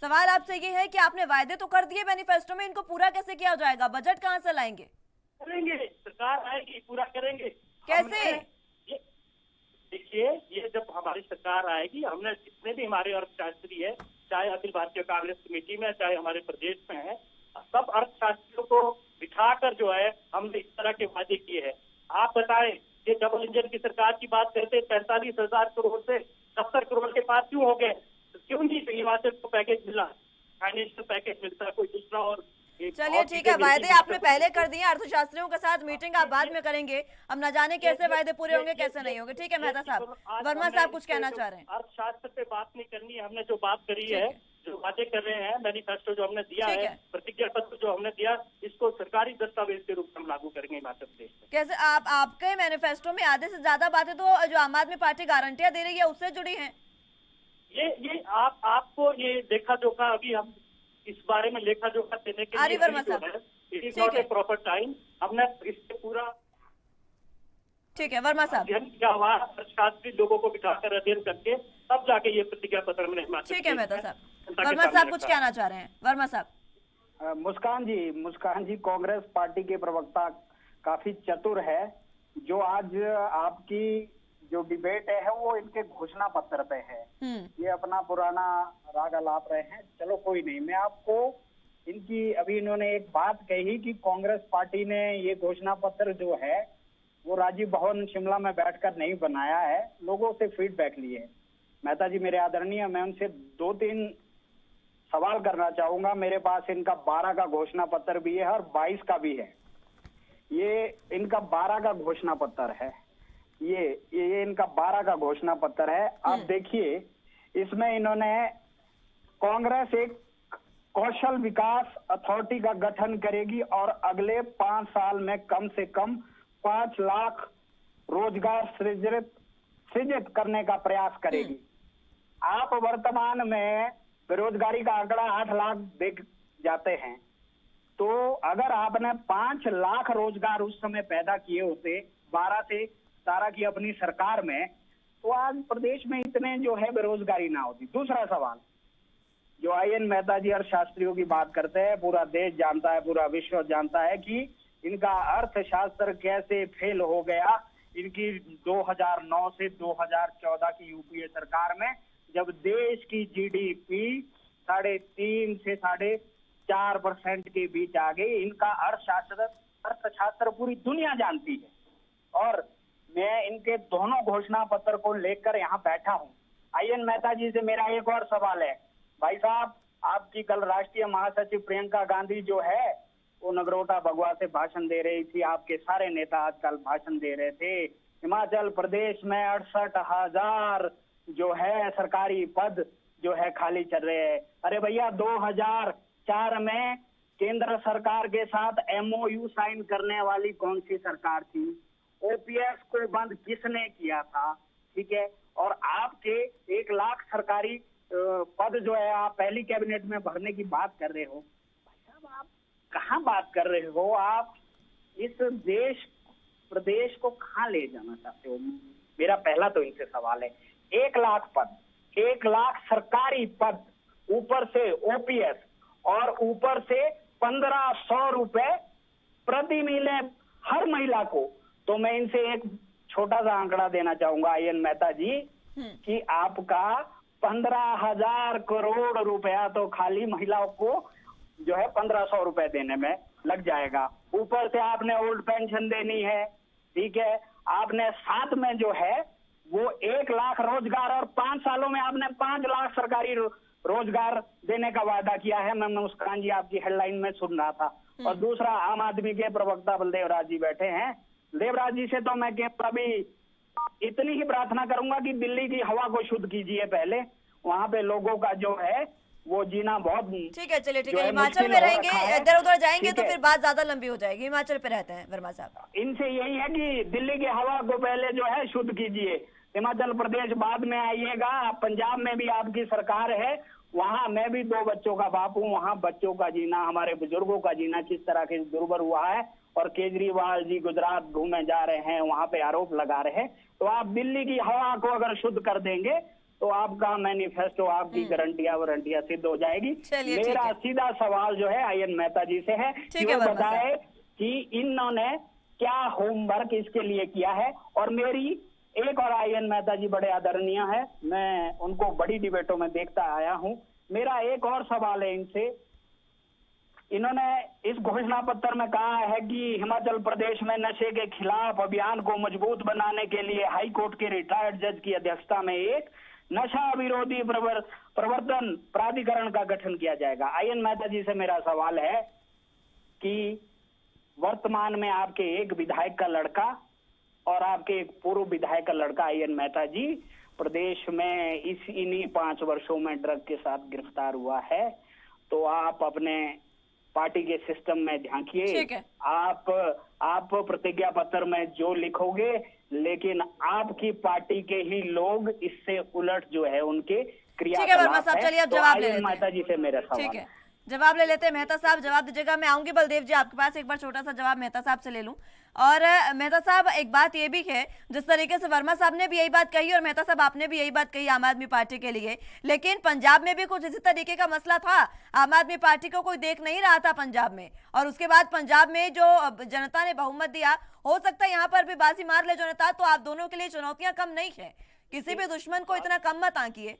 सवाल आपसे ये है कि आपने वायदे तो कर दिए मैनिफेस्टो में, इनको पूरा कैसे किया जाएगा, बजट कहाँ से लाएंगे? करेंगे, सरकार आएगी, पूरा करेंगे। कैसे? देखिए, ये जब हमारी सरकार आएगी, हमने जितने भी हमारे अर्थशास्त्री है, चाहे अखिल भारतीय कांग्रेस कमेटी में, चाहे हमारे प्रदेश में है, सब अर्थशास्त्रियों को बिठाकर जो है हमने इस तरह के वादे किए हैं। आप बताएं कि डबल इंजन की सरकार की बात करते 45,000 करोड़ से 70 करोड़ के पास क्यों हो गए? तो क्यों नहीं हिमाचल को पैकेज मिला, फाइनेंशियल पैकेज मिलता, कोई दूसरा। और चलिए ठीक है, वायदे आपने पहले कर दिए, अर्थशास्त्रियों के साथ मीटिंग आप बाद में करेंगे, अब न जाने कैसे वायदे पूरे होंगे कैसे नहीं होंगे। ठीक है मेहता साहब, वर्मा साहब कुछ कहना चाह रहे हैं। अर्थशास्त्र पे बात नहीं करनी है, हमने जो बात करी है, जो वादे कर रहे हैं, मैनिफेस्टो जो हमने दिया है, प्रतिज्ञा पत्र जो हमने दिया, इसको सरकारी दस्तावेज के रूप में हम लागू करेंगे हिमाचल प्रदेश में। कैसे? आपके मैनिफेस्टो में आधे से ज्यादा बातें तो जो आम आदमी पार्टी गारंटियां दे रही है उससे जुड़ी है। ये आपको ये लेखा जोखा, अभी हम इस बारे में लेखा जोखा देने के लिए it is not a proper time. हमने इससे पूरा, ठीक है वर्मा साहब, क्या हुआ, अर्थशास्त्री लोगों को बिठाकर अध्ययन करके तब जाके ये प्रतिज्ञा पत्र में। ठीक है मेहता साहब। वर्मा साहब कुछ कहना चाह रहे हैं। वर्मा साहब। मुस्कान जी, कांग्रेस पार्टी के प्रवक्ता काफी चतुर है। जो आज आपकी जो डिबेट है वो इनके घोषणा पत्र पे है, ये अपना पुराना राग अलाप रहे हैं। चलो कोई नहीं, मैं आपको इनकी, अभी इन्होंने एक बात कही कि कांग्रेस पार्टी ने ये घोषणा पत्र जो है वो राजीव भवन शिमला में बैठकर नहीं बनाया है, लोगों से फीडबैक लिए। मेहता जी मेरे आदरणीय, मैं उनसे 2-3 सवाल करना चाहूंगा। मेरे पास इनका 12 का घोषणा पत्र भी है और 22 का भी है। ये इनका 12 का घोषणा पत्र है, ये इनका 12 का घोषणा पत्र है। आप देखिए, इसमें इन्होंने कौशल विकास अथॉरिटी का गठन करेगी और अगले 5 साल में कम से कम 5 लाख रोजगार सृजित करने का प्रयास करेगी। आप वर्तमान में बेरोजगारी का आंकड़ा 8 लाख देख जाते हैं, तो अगर आपने 5 लाख रोजगार उस समय पैदा किए होते 12 से 17 की अपनी सरकार में, तो आज प्रदेश में इतने जो है बेरोजगारी ना होती। दूसरा सवाल, जो आई.एन. मेहता जी अर्थशास्त्रियों की बात करते हैं, पूरा देश जानता है, पूरा विश्व जानता है कि इनका अर्थशास्त्र कैसे फेल हो गया इनकी 2009 से 2014 की यूपीए सरकार में, जब देश की जीडीपी 3.5 से 4.5% के बीच आ गई। इनका अर्थशास्त्र पूरी दुनिया जानती है और मैं इनके दोनों घोषणा पत्र को लेकर यहाँ बैठा हूँ। आई.एन. मेहता जी से मेरा एक और सवाल है, भाई साहब, आपकी कल राष्ट्रीय महासचिव प्रियंका गांधी जो है वो नगरोटा बगवा से भाषण दे रही थी, आपके सारे नेता आजकल भाषण दे रहे थे। हिमाचल प्रदेश में 68,000 जो है सरकारी पद जो है खाली चल रहे हैं। अरे भैया, 2004 में केंद्र सरकार के साथ MOU साइन करने वाली कौन सी सरकार थी? OPS को बंद किसने किया था? ठीक है, और आपके 1 लाख सरकारी पद जो है आप पहली कैबिनेट में भरने की बात कर रहे हो। भाई साहब, आप कहाँ बात कर रहे हो? आप इस देश प्रदेश को कहाँ ले जाना चाहते हो? मेरा पहला तो इनसे सवाल है। 1 लाख पद, 1 लाख सरकारी पद, ऊपर से OPS और ऊपर से 1500 रुपए प्रति मिले हर महिला को। तो मैं इनसे एक छोटा सा आंकड़ा देना चाहूंगा आई.एन. मेहता जी कि आपका 15,000 करोड़ रुपया तो खाली महिलाओं को जो है 1500 रुपए देने में लग जाएगा। ऊपर से आपने ओल्ड पेंशन देनी है, ठीक है, आपने साथ में जो है वो 1 लाख रोजगार और 5 सालों में आपने 5 लाख सरकारी रोजगार देने का वादा किया है। मैं मुस्कान जी आपकी हेडलाइन में सुन रहा था। और दूसरा, आम आदमी के प्रवक्ता बलदेव राज जी बैठे हैं। देवराज जी से तो मैं अभी इतनी ही प्रार्थना करूंगा कि दिल्ली की हवा को शुद्ध कीजिए पहले। वहाँ पे लोगों का जो है वो जीना बहुत ठीक है। चलिए, ठीक है, हिमाचल में रहेंगे, इधर उधर जाएंगे तो फिर बात ज्यादा लंबी हो जाएगी। हिमाचल पे रहते हैं वर्मा साहब। इनसे यही है कि दिल्ली की हवा को पहले जो है शुद्ध कीजिए, हिमाचल प्रदेश बाद में आइएगा। पंजाब में भी आपकी सरकार है, वहाँ मैं भी 2 बच्चों का बाप हूँ। वहाँ बच्चों का जीना, हमारे बुजुर्गों का जीना किस तरह के दुर्भर हुआ है। और केजरीवाल जी गुजरात घूमे जा रहे हैं, वहाँ पे आरोप लगा रहे हैं। तो आप दिल्ली की हवा को अगर शुद्ध कर देंगे तो आपका मैनिफेस्टो, आपकी गारंटियां सिद्ध हो जाएगी। मेरा सीधा सवाल जो है आई.एन. मेहता जी से है कि वो बताए कि इन्होंने क्या होमवर्क इसके लिए किया है। और मेरी एक और आई.एन. मेहता जी बड़े आदरणीय है, मैं उनको बड़ी डिबेटों में देखता आया हूँ। मेरा एक और सवाल है इनसे, इन्होंने इस घोषणा पत्र में कहा है कि हिमाचल प्रदेश में नशे के खिलाफ अभियान को मजबूत बनाने के लिए हाई कोर्ट के रिटायर्ड जज की अध्यक्षता में एक नशा विरोधी प्रवर्तन प्राधिकरण का गठन किया जाएगा। आई.एन. मेहता जी से मेरा सवाल है कि वर्तमान में आपके एक विधायक का लड़का और आपके एक पूर्व विधायक का लड़का आई.एन. मेहता जी प्रदेश में इन्हीं 5 वर्षों में ड्रग के साथ गिरफ्तार हुआ है। तो आप अपने पार्टी के सिस्टम में झांकिए, आप प्रतिज्ञा पत्र में जो लिखोगे, लेकिन आपकी पार्टी के ही लोग इससे उलट जो है उनके क्रियाकलाप है। चलिए, अब जवाब ले लेते हैं। मेहता जी से मेरा सवाल। ठीक है, जवाब ले लेते हैं। मेहता साहब जवाब दीजिएगा। मैं आऊंगी बलदेव जी आपके पास, एक बार छोटा सा जवाब मेहता साहब से ले लूं। और मेहता साहब, एक बात ये भी है, जिस तरीके से वर्मा साहब ने भी यही बात कही और मेहता साहब आपने भी यही बात कही आम आदमी पार्टी के लिए, लेकिन पंजाब में भी कुछ इसी तरीके का मसला था। आम आदमी पार्टी को कोई देख नहीं रहा था पंजाब में, और उसके बाद पंजाब में जो जनता ने बहुमत दिया, हो सकता है यहाँ पर भी बाजी मार ले जनता। तो आप दोनों के लिए चुनौतियां कम नहीं है, किसी भी दुश्मन को इतना कम मत आंकिए।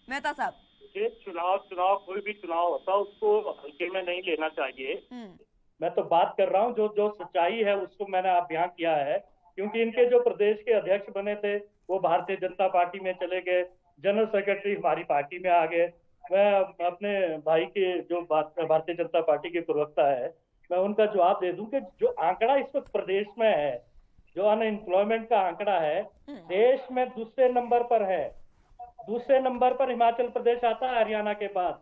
मेहता साहब, चुनाव कोई भी चुनाव होता है उसको हल्के में नहीं लेना चाहिए। मैं तो बात कर रहा हूँ जो सच्चाई है उसको मैंने आप बयान किया है। क्योंकि इनके जो प्रदेश के अध्यक्ष बने थे वो भारतीय जनता पार्टी में चले गए, जनरल सेक्रेटरी हमारी पार्टी में आ गए। मैं अपने भाई के जो भारतीय जनता पार्टी के प्रवक्ता है, मैं उनका जवाब दे दूं कि जो आंकड़ा इस वक्त प्रदेश में है, जो अनएम्प्लॉयमेंट का आंकड़ा है, देश में दूसरे नंबर पर है। दूसरे नंबर पर हिमाचल प्रदेश आता है हरियाणा के बाद।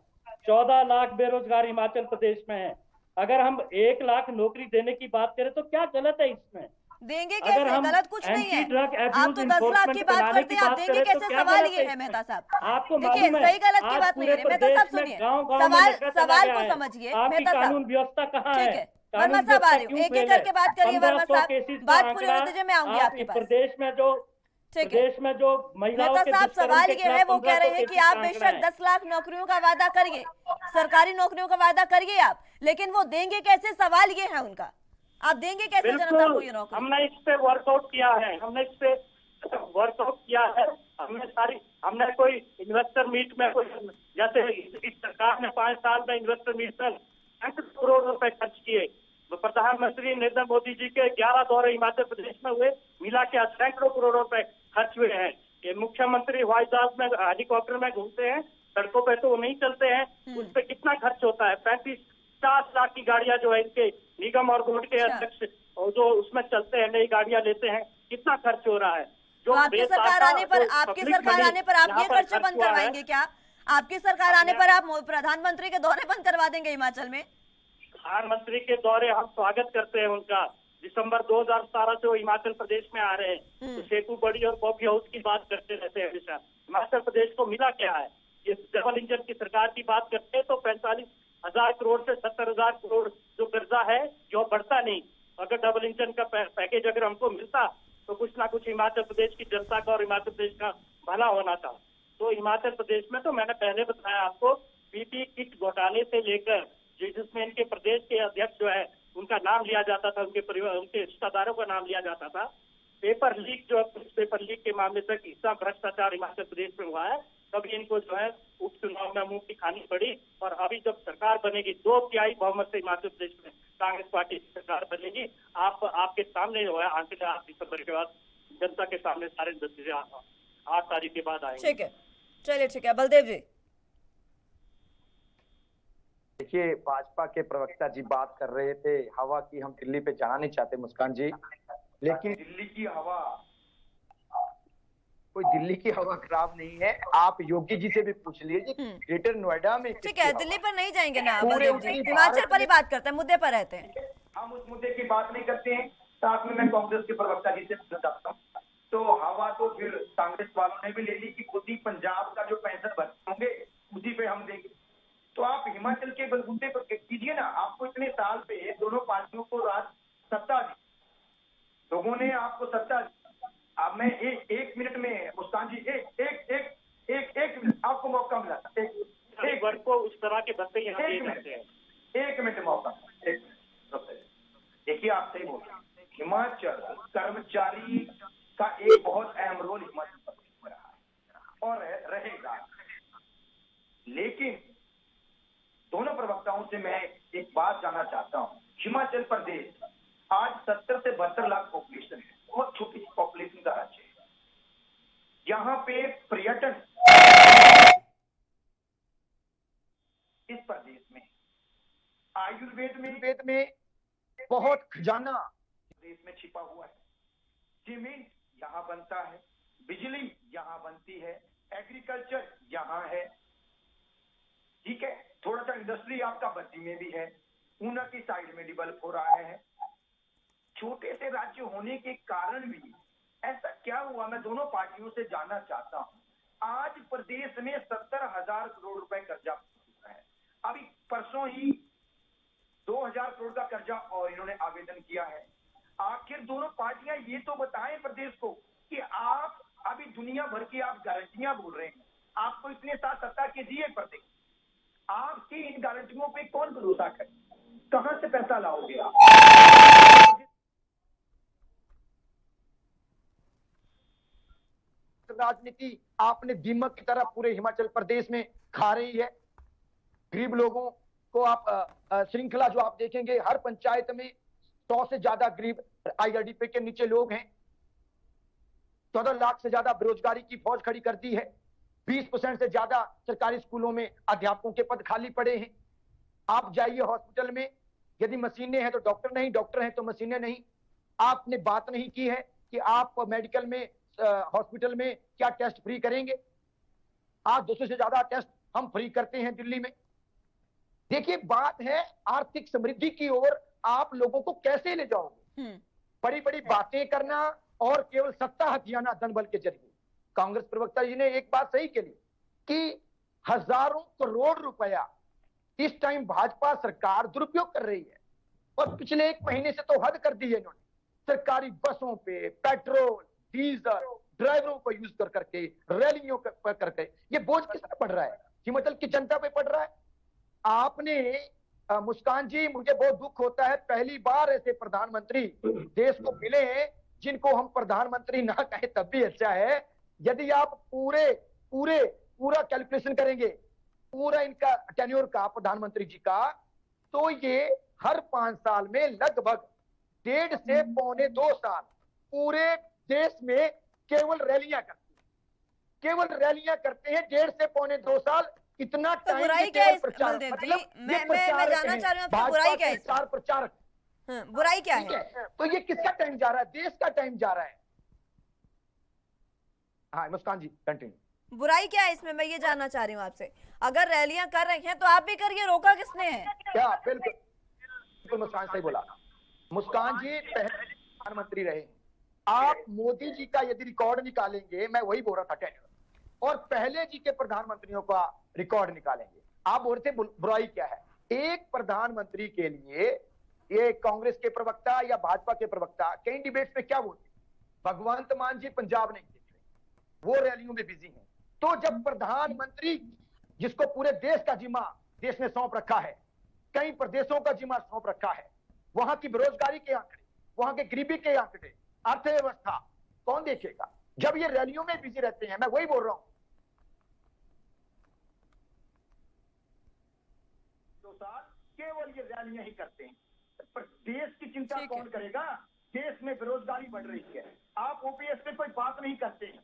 14 लाख बेरोजगार हिमाचल प्रदेश में है। अगर हम 1 लाख नौकरी देने की बात करें तो क्या गलत है इसमें? देंगे कैसे? गलत कुछ नहीं है। आप तो 10 लाख की बात करते हैं, आप देंगे कैसे? सवाल ये है मेहता साहब, आपको देखिए सही गलत की बात नहीं है मेहता साहब, सुनिए सवाल को समझिए मेहता साहब। कानून व्यवस्था कहाँ ठीक है? है वर्मा साहब आ रही हूँ, एक एक करके बात करिए वर्मा साहब, बात पूरी होने दीजिए, मैं आऊंगी आपके पास। प्रदेश में जो महिलाओं मेहता के साहब सवाल ये है, वो कह रहे हैं कि आप 1500 बेशक 10 लाख नौकरियों का वादा करिए, सरकारी नौकरियों का वादा करिए आप, लेकिन वो देंगे कैसे? सवाल ये है उनका, आप देंगे कैसे जनता को ये नौकरी? हमने इस पे वर्कआउट किया है, हमने कोई इन्वेस्टर मीट में कोई, जैसे इस सरकार ने 5 साल में इन्वेस्टर मीट में करोड़ रुपए खर्च किए। प्रधानमंत्री नरेंद्र मोदी जी के 11 दौरे हिमाचल प्रदेश में हुए, मिला के सैकड़ों करोड़ रुपए खर्च हुए हैं। ये मुख्यमंत्री हवाई जहाज में हेलीकॉप्टर में घूमते हैं, सड़कों पे तो वो नहीं चलते हैं, उस पर कितना खर्च होता है? 35-50 लाख की गाड़ियां जो है इनके निगम और बोर्ड के अध्यक्ष जो उसमें चलते हैं, नई गाड़ियां लेते हैं, कितना खर्च हो रहा है? जो आपकी सरकार आने पर आप ये खर्च बंद करवाएंगे क्या? आपकी सरकार आने पर आप प्रधानमंत्री के दौरे बंद करवा देंगे हिमाचल में? प्रधानमंत्री के दौरे हम स्वागत करते हैं उनका। दिसंबर 2017 से वो हिमाचल प्रदेश में आ रहे हैं, तो सेतु बड़ी और कॉफी हाउस की बात करते रहते हैं हमेशा। हिमाचल प्रदेश को मिला क्या है? ये डबल इंजन की सरकार की बात करते हैं तो 45,000 करोड़ से 70,000 करोड़ जो कर्जा है जो बढ़ता नहीं। अगर डबल इंजन का पैकेज अगर हमको मिलता तो कुछ ना कुछ हिमाचल प्रदेश की जनता का और हिमाचल प्रदेश का भला होना था। तो हिमाचल प्रदेश में तो मैंने पहले बताया आपको, पीपी किट घोटाले से लेकर जिसमें इनके प्रदेश के अध्यक्ष जो है उनका नाम लिया जाता था, उनके परिवार उनके रिश्तेदारों का नाम लिया जाता था। पेपर लीक जो है, पेपर लीक के मामले तक इतना भ्रष्टाचार हिमाचल प्रदेश में हुआ है, तभी इनको जो है उपचुनाव में मुंह की खानी पड़ी। और अभी जब सरकार बनेगी 2/3 बहुमत से हिमाचल प्रदेश में कांग्रेस पार्टी की सरकार बनेगी, आपके सामने जो है आंकड़े 8 दिसंबर के बाद जनता के सामने सारे 8 तारीख के बाद आएंगे। ठीक है, चलिए ठीक है। बलदेव जी, देखिए भाजपा के प्रवक्ता जी बात कर रहे थे हवा की, हम दिल्ली पे जाना नहीं चाहते मुस्कान जी, लेकिन दिल्ली की हवा, कोई दिल्ली की हवा खराब नहीं है। आप योगी जी से भी पूछ लीजिए ग्रेटर नोएडा में। ठीक है, दिल्ली पर नहीं जाएंगे ना बलदेव जी, हिमाचल पर ही बात करते हैं, मुद्दे पर रहते हैं। हम उस मुद्दे की बात नहीं करते हैं। साथ में मैं कांग्रेस के प्रवक्ता जी से पूछना चाहता हूँ, तो हवा तो फिर कांग्रेस वालों ने भी ले ली कि खुद ही पंजाब का जो पैंसठ भर्ती होंगे उसी पे हम देंगे। तो आप हिमाचल के बलबूते पर कीजिए ना। आपको इतने साल पे दोनों पार्टियों को सत्ता दी, लोगों ने आपको सत्ता दी। अब मैं एक मिनट में मुस्कान जी एक मिनट आपको मौका मिला, एक वर्ग को उस तरह के बंदे यहाँ एक मिनट मौका। देखिए आप सही बोल रहे हैं, हिमाचल कर्मचारी का एक बहुत अहम रोल हिमाचल प्रदेश में रहा है और रहेगा। लेकिन दोनों प्रवक्ताओं से मैं एक बात जानना चाहता हूं, हिमाचल प्रदेश आज 70 से 72 लाख पॉपुलेशन है, बहुत छोटी सी पॉपुलेशन का राज्य है। यहाँ पे पर्यटन इस प्रदेश में, आयुर्वेद में बहुत खजाना देश में छिपा हुआ है। सीमेंट यहाँ बनता है, बिजली यहाँ बनती है, एग्रीकल्चर यहाँ है, ठीक है। थोड़ा सा इंडस्ट्री आपका बद्दी में भी है, ऊना की साइड में डेवलप हो रहा है। छोटे से राज्य होने के कारण भी ऐसा क्या हुआ, मैं दोनों पार्टियों से जानना चाहता हूं। आज प्रदेश में 70,000 करोड़ रुपए कर्जा हुआ है। अभी परसों ही 2,000 करोड़ का कर्जा और इन्होंने आवेदन किया है। आखिर दोनों पार्टियां ये तो बताएं प्रदेश को कि आप अभी दुनिया भर की आप गारंटियां बोल रहे हैं, आपको इतने साथ सत्ता के दिए प्रदेश, आपकी इन गारंटियों पे कौन भरोसा करे? कहां से पैसा लाओगे आप? राजनीति आपने दीमक की तरह पूरे हिमाचल प्रदेश में खा रही है। गरीब लोगों को आप श्रृंखला जो आप देखेंगे, हर पंचायत में 100 से ज्यादा गरीब IRDP के नीचे लोग हैं। 14 लाख से ज्यादा बेरोजगारी की फौज खड़ी कर दी है। 20% से ज्यादा सरकारी स्कूलों में अध्यापकों के पद खाली पड़े हैं। आप जाइए हॉस्पिटल में, यदि मशीनें हैं तो डॉक्टर नहीं, डॉक्टर हैं तो मशीनें नहीं। आपने बात नहीं की है कि आप मेडिकल में हॉस्पिटल में क्या टेस्ट फ्री करेंगे। आज 200 से ज्यादा टेस्ट हम फ्री करते हैं दिल्ली में। देखिए, बात है आर्थिक समृद्धि की ओर आप लोगों को कैसे ले जाओगे। बड़ी बड़ी बातें करना और केवल सत्ता हथियाना धन बल के जरिए। कांग्रेस प्रवक्ता जी ने एक बात सही कही कि हजारों करोड़ रुपया इस टाइम भाजपा सरकार दुरुपयोग कर रही है, और पिछले 1 महीने से तो हद कर दी है इन्होंने। सरकारी बसों पे पेट्रोल डीजल ड्राइवरों को यूज कर करके रैलियों पर करके ये बोझ किस पे पड़ रहा है? हिमाचल की जनता पे पड़ रहा है। आपने मुस्कान जी, मुझे बहुत दुख होता है, पहली बार ऐसे प्रधानमंत्री देश को मिले हैं जिनको हम प्रधानमंत्री ना कहें तब भी अच्छा है। यदि आप पूरा कैलकुलेशन करेंगे पूरा इनका टेन्योर का प्रधानमंत्री जी का, तो ये हर 5 साल में लगभग 1.5 से 2.25 साल पूरे देश में केवल रैलियां करते हैं 1.5 से 2.25 साल। इतना तो टाइम बुराई क्या है बलदेव जी? मैं जानना चाह रही हूँ आपसे बुराई क्या है? स्टार प्रचारक। बुराई क्या है? तो ये किसका टाइम जा रहा है? देश का टाइम जा रहा है। हाँ मुस्कान जी कंटिन्यू। बुराई क्या है इसमें, मैं ये जानना चाह रही हूँ आपसे। अगर रैलियां कर रहे हैं तो आप भी करिए, रोका किसने है? क्या बिल्कुल मुस्कान सही बोला। मुस्कान जी पहले प्रधानमंत्री रहे, आप मोदी जी का यदि रिकॉर्ड निकालेंगे, मैं वही बोल रहा था टेन्योर, और पहले जी के प्रधानमंत्रियों का रिकॉर्ड निकालेंगे, आप बोलते बुराई क्या है? एक प्रधानमंत्री के लिए ये कांग्रेस के प्रवक्ता या भाजपा के प्रवक्ता कई डिबेट्स में क्या बोलते? भगवंत मान जी पंजाब नहीं देख रहे, वो रैलियों में बिजी हैं। तो जब प्रधानमंत्री जिसको पूरे देश का जिम्मा देश ने सौंप रखा है, कई प्रदेशों का जिम्मा सौंप रखा है, वहां की बेरोजगारी के आंकड़े, वहां के गरीबी के आंकड़े, अर्थव्यवस्था कौन देखेगा जब ये रैलियों में बिजी रहते हैं? मैं वही बोल रहा हूं। 2 साल केवल ये रैलियां ही करते हैं, पर देश की चिंता कौन करेगा? देश में बेरोजगारी बढ़ रही है, आप ओपीएस पे कोई बात नहीं करते हैं।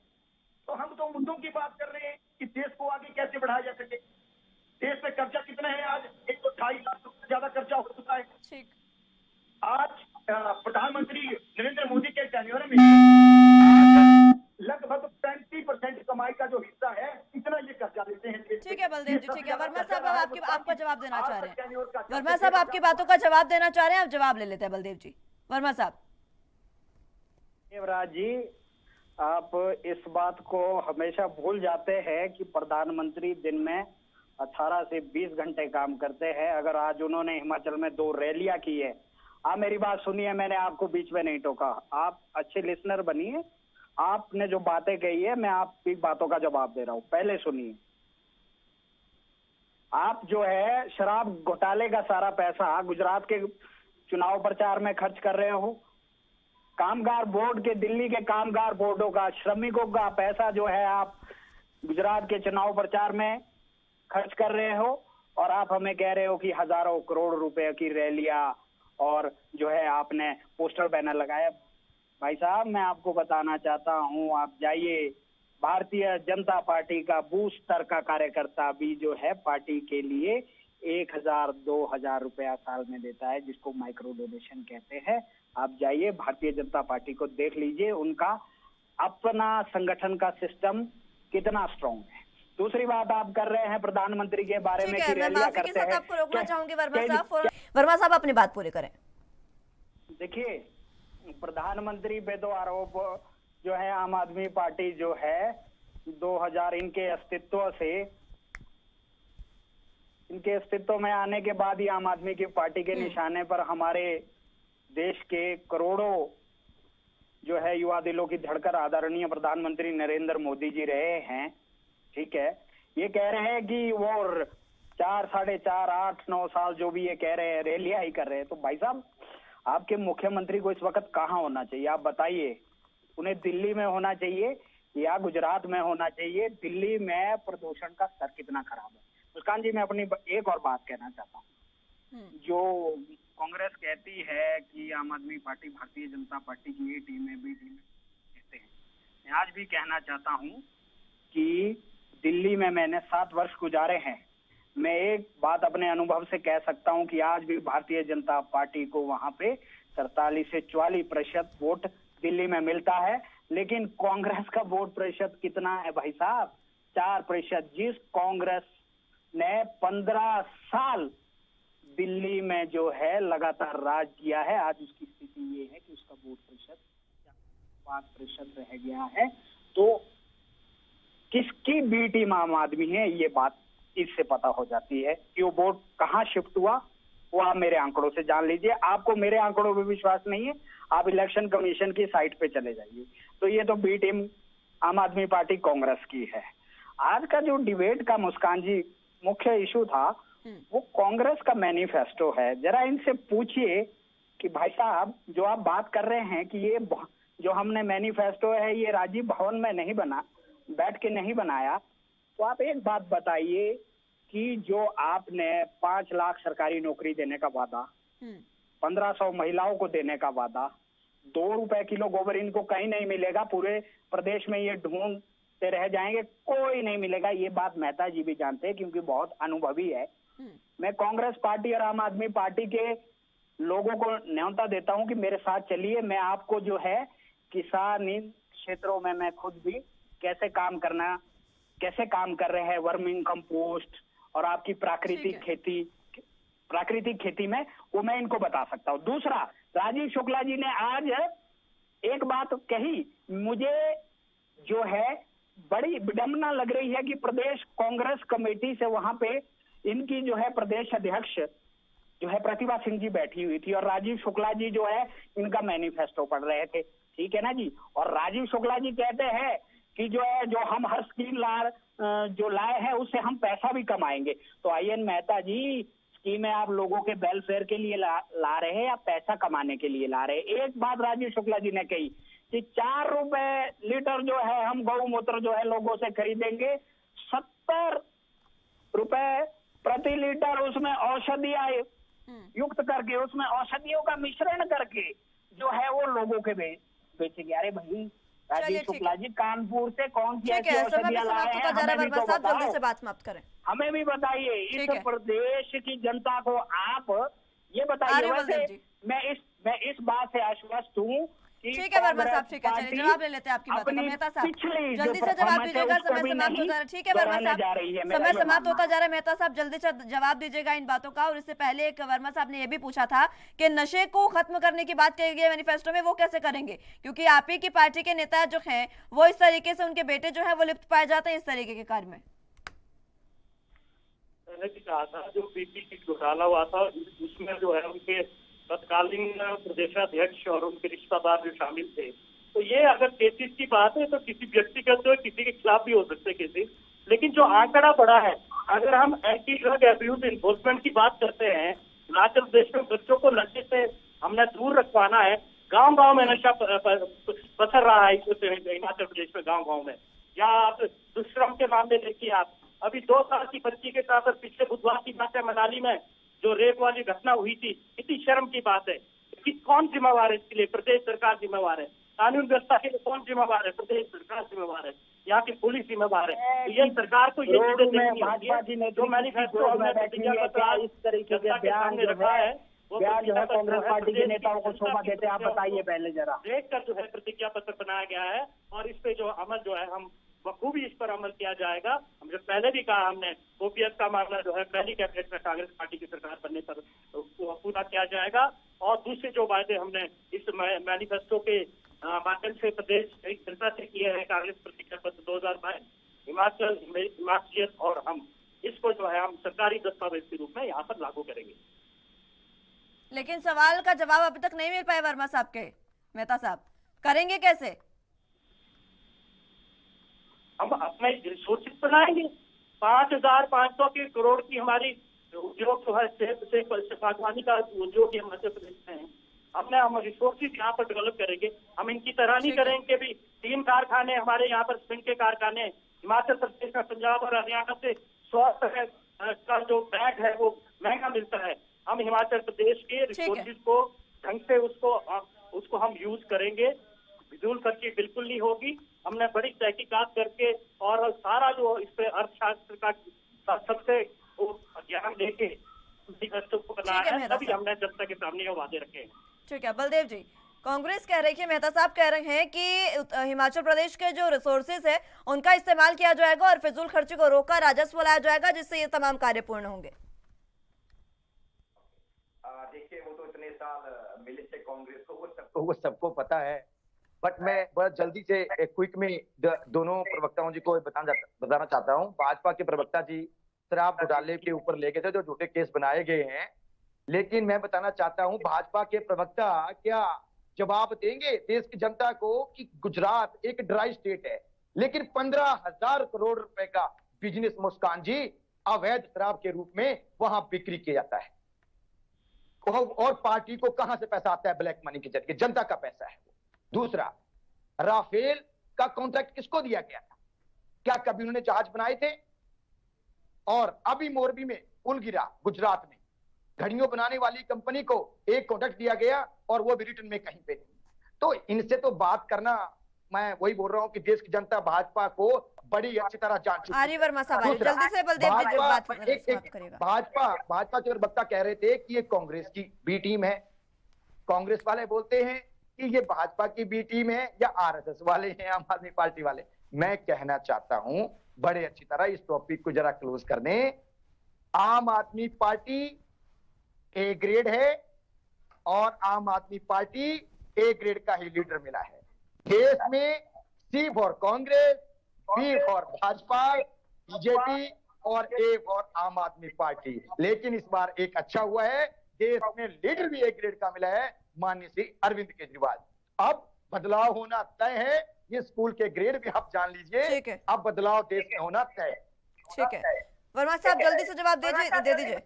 तो हम तो मुद्दों की बात कर रहे हैं कि देश को आगे कैसे बढ़ाया जा सके। देश में कर्जा कितना है आज? 128 लाख रुपए ज्यादा कर्जा हो चुका है। ठीक। आज प्रधानमंत्री नरेंद्र मोदी के टेन्योर में लगभग 35% कमाई का जो हिस्सा है, इतना ये कर्जा लेते हैं। ठीक है बलदेव जी, ठीक है। वर्मा साहब अब आपका जवाब देना चाह रहे हैं। वर्मा साहब आपकी बातों का जवाब देना चाह रहे हैं, आप जवाब ले लेते हैं बलदेव जी। वर्मा साहब। देवराज जी, आप इस बात को हमेशा भूल जाते हैं कि प्रधानमंत्री दिन में 18 से 20 घंटे काम करते हैं। अगर आज उन्होंने हिमाचल में 2 रैलियां की है, आप मेरी बात सुनिए, मैंने आपको बीच में नहीं टोका, आप अच्छे लिसनर बनिए। आपने जो बातें कही है, मैं आपकी बातों का जवाब दे रहा हूं, पहले सुनिए। आप जो है शराब घोटाले का सारा पैसा गुजरात के चुनाव प्रचार में खर्च कर रहे हो। कामगार बोर्ड के, दिल्ली के कामगार बोर्डों का, श्रमिकों का पैसा जो है आप गुजरात के चुनाव प्रचार में खर्च कर रहे हो, और आप हमें कह रहे हो कि हजारों करोड़ रुपए की रैलियां और जो है आपने पोस्टर बैनर लगाया। भाई साहब, मैं आपको बताना चाहता हूं, आप जाइए, भारतीय जनता पार्टी का बूथ स्तर का कार्यकर्ता भी जो है पार्टी के लिए 1000-2000 रुपया साल में देता है, जिसको माइक्रो डोनेशन कहते हैं। आप जाइए भारतीय जनता पार्टी को देख लीजिए, उनका अपना संगठन का सिस्टम कितना स्ट्रॉन्ग है। दूसरी बात आप कर रहे हैं प्रधानमंत्री के बारे में कि रैलियां करते हैं। आपको रोकना चाहूंगी वर्मा साहब। वर्मा साहब अपनी बात पूरी करें। देखिए, प्रधानमंत्री पे तो आरोप जो है आम आदमी पार्टी जो है 2000 इनके अस्तित्व में आने के बाद ही आम आदमी की पार्टी के निशाने पर हमारे देश के करोड़ों जो है युवा दिलों की धड़कन आदरणीय प्रधानमंत्री नरेंद्र मोदी जी रहे हैं। ठीक है, ये कह रहे हैं कि वो 4, 4.5, 8, 9 साल जो भी ये कह रहे हैं रैलियां ही कर रहे हैं। तो भाई साहब, आपके मुख्यमंत्री को इस वक्त कहाँ होना चाहिए? आप बताइए। उन्हें दिल्ली में होना चाहिए या गुजरात में होना चाहिए? दिल्ली में प्रदूषण का स्तर कितना खराब है। मुस्कान जी, मैं अपनी एक और बात कहना चाहता हूँ। जो कांग्रेस कहती है कि आम आदमी पार्टी भारतीय जनता पार्टी की A टीम है, B टीम कहते हैं, मैं आज भी कहना चाहता हूँ कि दिल्ली में मैंने 7 वर्ष गुजारे हैं। मैं एक बात अपने अनुभव से कह सकता हूं कि आज भी भारतीय जनता पार्टी को वहां पे 43 से 44% वोट दिल्ली में मिलता है। लेकिन कांग्रेस का वोट प्रतिशत कितना है भाई साहब? 4%। जिस कांग्रेस ने 15 साल दिल्ली में जो है लगातार राज किया है। आज उसकी स्थिति ये है कि उसका वोट प्रतिशत 5% रह गया है। तो किसकी बी टीम आम आदमी है, ये बात इससे पता हो जाती है कि वो वोट कहाँ शिफ्ट हुआ। वो आप मेरे आंकड़ों से जान लीजिए। आपको मेरे आंकड़ों पे विश्वास नहीं है, आप इलेक्शन कमीशन की साइट पे चले जाइए। तो ये तो बी टीम आम आदमी पार्टी कांग्रेस की है। आज का जो डिबेट का मुस्कान जी मुख्य इशू था, वो कांग्रेस का मैनिफेस्टो है। जरा इनसे पूछिए कि भाई साहब, जो आप बात कर रहे हैं कि ये जो हमने मैनिफेस्टो है ये राजीव भवन में नहीं बैठ के नहीं बनाया, तो आप एक बात बताइए कि जो आपने 5 लाख सरकारी नौकरी देने का वादा, 1500 महिलाओं को देने का वादा, 2 रुपए किलो गोबर इनको कहीं नहीं मिलेगा, पूरे प्रदेश में ये ढूंढते रह जाएंगे, कोई नहीं मिलेगा। ये बात मेहता जी भी जानते हैं क्योंकि बहुत अनुभवी है। मैं कांग्रेस पार्टी और आम आदमी पार्टी के लोगों को न्योता देता हूं कि मेरे साथ चलिए। मैं आपको जो है किसानी क्षेत्रों में मैं खुद भी कैसे काम कर रहे हैं, वर्मिंग कंपोस्ट और आपकी प्राकृतिक खेती में, वो मैं इनको बता सकता हूँ। दूसरा, राजीव शुक्ला जी ने आज एक बात कही, मुझे जो है बड़ी विडंबना लग रही है कि प्रदेश कांग्रेस कमेटी से वहां पे इनकी जो है प्रदेश अध्यक्ष जो है प्रतिभा सिंह जी बैठी हुई थी और राजीव शुक्ला जी जो है इनका मैनिफेस्टो पढ़ रहे थे। ठीक है ना जी। और राजीव शुक्ला जी कहते हैं कि जो हम हर स्कीम लाए हैं उससे हम पैसा भी कमाएंगे। तो आईएन मेहता जी, स्कीमें आप लोगों के वेलफेयर के लिए ला रहे हैं या पैसा कमाने के लिए ला रहे हैं? एक बात राजीव शुक्ला जी ने कही कि 4 रुपए लीटर जो है हम गौमूत्र जो है लोगों से खरीदेंगे, 70 रुपए प्रति लीटर उसमें औषधियां युक्त करके, उसमें औषधियों का मिश्रण करके जो है वो लोगों के बेचेंगे। अरे भाई राजीव शुक्ला जी, कानपुर से कौन सी ऐसी औषधियां लाए हैं, हमें भी तो जल्दी से बात समाप्त करें। हमें भी बताइए। इस प्रदेश की जनता को आप ये बताइए। वैसे मैं इस बात से आश्वस्त हूँ। ठीक है वर्मा साहब, ठीक है, चलिए जवाब ले लेते हैं आपकी बात का। मेहता साहब जल्दी से जवाब दीजिएगा, समय समाप्त हो जा रहा है। ठीक है वर्मा साहब, समय समाप्त होता जा रहा है। मेहता साहब जल्दी से जवाब दीजिएगा इन बातों का। और इससे पहले एक वर्मा साहब ने यह भी पूछा था कि नशे को खत्म करने की बात कही गई है मैनिफेस्टो में, वो कैसे करेंगे, क्योंकि आप ही की पार्टी के नेता जो हैं वो इस तरीके से, उनके बेटे जो है वो लिप्त पाए जाते हैं इस तरीके के कार्य में। मैंने भी कहा था जो पीपीपी घोटाला हुआ था उसमें जो है उनके तत्कालीन प्रदेशाध्यक्ष और उनके रिश्तेदार जो शामिल थे, तो ये अगर केसेस की बात है तो किसी व्यक्तिगत जो किसी के खिलाफ भी हो सकते केसेस, लेकिन जो आंकड़ा बड़ा है, अगर हम एंटी ड्रग एब्यूज इन्फोर्समेंट की बात करते हैं, हिमाचल प्रदेश में बच्चों को नशे से हमने दूर रखवाना है। गांव-गांव में नशा पसर रहा है हिमाचल प्रदेश में, गांव-गांव में। या आप दुष्कर्म के मामले देखिए, आप अभी 2 साल की बच्ची के साथ पिछले बुधवार की बात है, मनाली में जो रेप वाली घटना हुई थी, इतनी शर्म की बात है कि कौन जिम्मेवार है इसके लिए? प्रदेश सरकार जिम्मेवार है। कानून व्यवस्था के लिए कौन जिम्मेवार है? प्रदेश सरकार जिम्मेवार है, यहाँ की पुलिस जिम्मेवार है। तो ये सरकार को ये चीजें देखनी होगी। जो मैनिफेस्टो हमने प्रतिज्ञा पत्र इस तरीके के बयान रखा है, बयान जो है कांग्रेस पार्टी के नेताओं को शोभा देते हैं। आप बताइए पहले जरा, देखकर जो है प्रतिज्ञा पत्र बनाया गया है और इस पे जो अमल जो है हम बखूबी इस पर अमल किया जाएगा। हम जो पहले भी कहा, हमने ओपीएस का मामला जो है पहली कैबिनेट में कांग्रेस पार्टी की सरकार बनने पर पूरा किया जाएगा। और दूसरे जो वायदे हमने इस मैनिफेस्टो के माध्यम से प्रदेश जनता से किए हैं, कांग्रेस प्रतिज्ञा पत्र 2022, हिमाचलियत, और हम इसको जो है हम सरकारी दस्तावेज के रूप में यहाँ पर लागू करेंगे। लेकिन सवाल का जवाब अभी तक नहीं मिल पाया वर्मा साहब के। मेहता साहब, करेंगे कैसे? हम अपने रिसोर्सेज बनाएंगे। 5500 करोड़ की हमारी उद्योग जो है बागवानी का उद्योग मध्य प्रदेश में है। हम रिसोर्सेज यहाँ पर डेवलप करेंगे। हम इनकी तरह नहीं करेंगे भी 3 कारखाने हमारे यहाँ पर सीमेंट के कारखाने, हिमाचल प्रदेश में, पंजाब और हरियाणा से 100 का जो बैग है वो महंगा मिलता है। हम हिमाचल प्रदेश के रिसोर्सेज को ढंग से उसको हम यूज करेंगे। फिजूल खर्ची बिल्कुल नहीं होगी। हमने बड़ी तहकीकात करके और सारा जो इस पे अर्थशास्त्र का सबसे ज्ञान लेके को बनाया है, तभी हमने जनता के सामने ये वादे रखे हैं। ठीक है बलदेव जी, कांग्रेस कह रही है, मेहता साहब कह रहे हैं कि हिमाचल प्रदेश के जो रिसोर्सेज है उनका इस्तेमाल किया जाएगा और फिजूल खर्ची को रोका, राजस्व लाया जाएगा, जिससे ये तमाम कार्य पूर्ण होंगे। साल मिले थे कांग्रेस को, वो सबको पता है। बट मैं बहुत जल्दी से क्विक में दोनों प्रवक्ताओं जी को बताना चाहता हूँ। भाजपा के प्रवक्ता जी शराब घोटाले के ऊपर ले गए थे, जो झूठे केस बनाए गए हैं, लेकिन मैं बताना चाहता हूँ भाजपा के प्रवक्ता क्या जवाब देंगे देश की जनता को कि गुजरात एक ड्राई स्टेट है, लेकिन 15,000 करोड़ रुपए का बिजनेस मुस्कान जी अवैध शराब के रूप में वहां बिक्री किया जाता है, और पार्टी को कहां से पैसा आता है? ब्लैक मनी के जरिए, जनता का पैसा है। दूसरा, राफेल का कॉन्ट्रैक्ट किसको दिया गया था? क्या कभी उन्होंने जहाज बनाए थे? और अभी मोरबी में पुल गिरा गुजरात में, घड़ियों बनाने वाली कंपनी को एक कॉन्ट्रैक्ट दिया गया और वो भी रिटर्न में कहीं पे नहीं। तो इनसे तो बात करना, मैं वही बोल रहा हूं कि देश की जनता भाजपा को बड़ी अच्छी तरह जान चुकी है। आर्य वर्मा साहब, जल्दी से बलदेव जी बात करेगा। भाजपा के वक्ता कह रहे थे कि ये कांग्रेस की बी टीम है। कांग्रेस वाले बोलते हैं कि ये भाजपा की बी टीम है, या आरएसएस वाले हैं, आम आदमी पार्टी वाले। मैं कहना चाहता हूं बड़े अच्छी तरह इस टॉपिक को जरा क्लोज कर दें। आम आदमी पार्टी ए ग्रेड है और आम आदमी पार्टी ए ग्रेड का ही लीडर मिला है देश में। C for Congress, B for Bhajpa, BJP और ए फॉर आम आदमी पार्टी। लेकिन इस बार एक अच्छा हुआ है, देश में लीडर भी ए ग्रेड का मिला है, माननीय श्री अरविंद केजरीवाल। अब बदलाव होना तय है, ये स्कूल के ग्रेड भी आप जान लीजिए। अब बदलाव देश में होना तय। ठीक है वर्मा साहब, जल्दी से जवाब दे दीजिए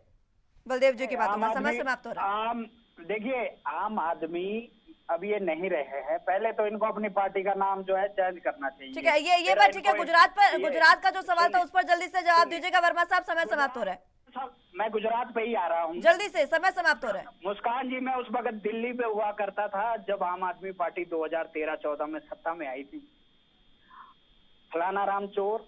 बलदेव जी की बातों में, समय समाप्त हो रहा है। देखिए, आम आदमी अब ये नहीं रहे हैं, पहले तो इनको अपनी पार्टी का नाम जो है चेंज करना चाहिए। ठीक है, ये बात ठीक है। गुजरात का जो सवाल था उस पर जल्दी से जवाब दीजिएगा वर्मा साहब, समय समाप्त हो रहा है। मैं गुजरात पे ही आ रहा हूँ, जल्दी से, समय समाप्त हो रहा है। मुस्कान जी, मैं उस वक्त दिल्ली पे हुआ करता था जब आम आदमी पार्टी 2013-14 में सत्ता में आई थी। फलाना राम चोर,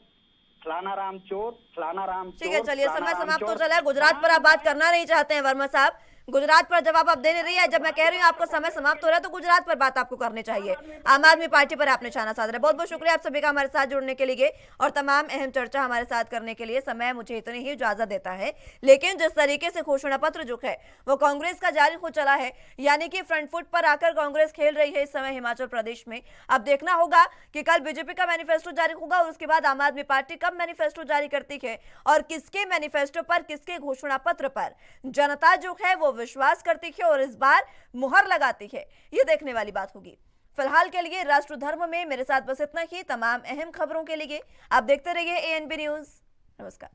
फलाना राम चोर, फलाना राम चोर। ठीक है, चलिए समय समाप्त हो चला है। गुजरात पर आप बात करना नहीं चाहते हैं वर्मा साहब, गुजरात पर जवाब आप दे नहीं रही है। जब मैं कह रही हूँ आपको समय समाप्त हो रहा है तो गुजरात पर बात आपको करनी चाहिए। आम आदमी पार्टी पर आपने निशाना साध रहा है। बहुत बहुत शुक्रिया आप सभी का हमारे साथ जुड़ने के लिए और तमाम अहम चर्चा हमारे साथ करने के लिए। समय मुझे इतनी ही इजाजत देता है, लेकिन जिस तरीके से घोषणा पत्र जो है वो कांग्रेस का जारी हो चला है, यानी कि फ्रंट फुट पर आकर कांग्रेस खेल रही है इस समय हिमाचल प्रदेश में। अब देखना होगा कि कल बीजेपी का मैनिफेस्टो जारी होगा और उसके बाद आम आदमी पार्टी कब मैनिफेस्टो जारी करती है और किसके मैनिफेस्टो पर, किसके घोषणा पत्र पर जनता जो है वो विश्वास करती है और इस बार मुहर लगाती है, ये देखने वाली बात होगी। फिलहाल के लिए राष्ट्र धर्म में मेरे साथ बस इतना ही। तमाम अहम खबरों के लिए आप देखते रहिए ANB न्यूज। नमस्कार।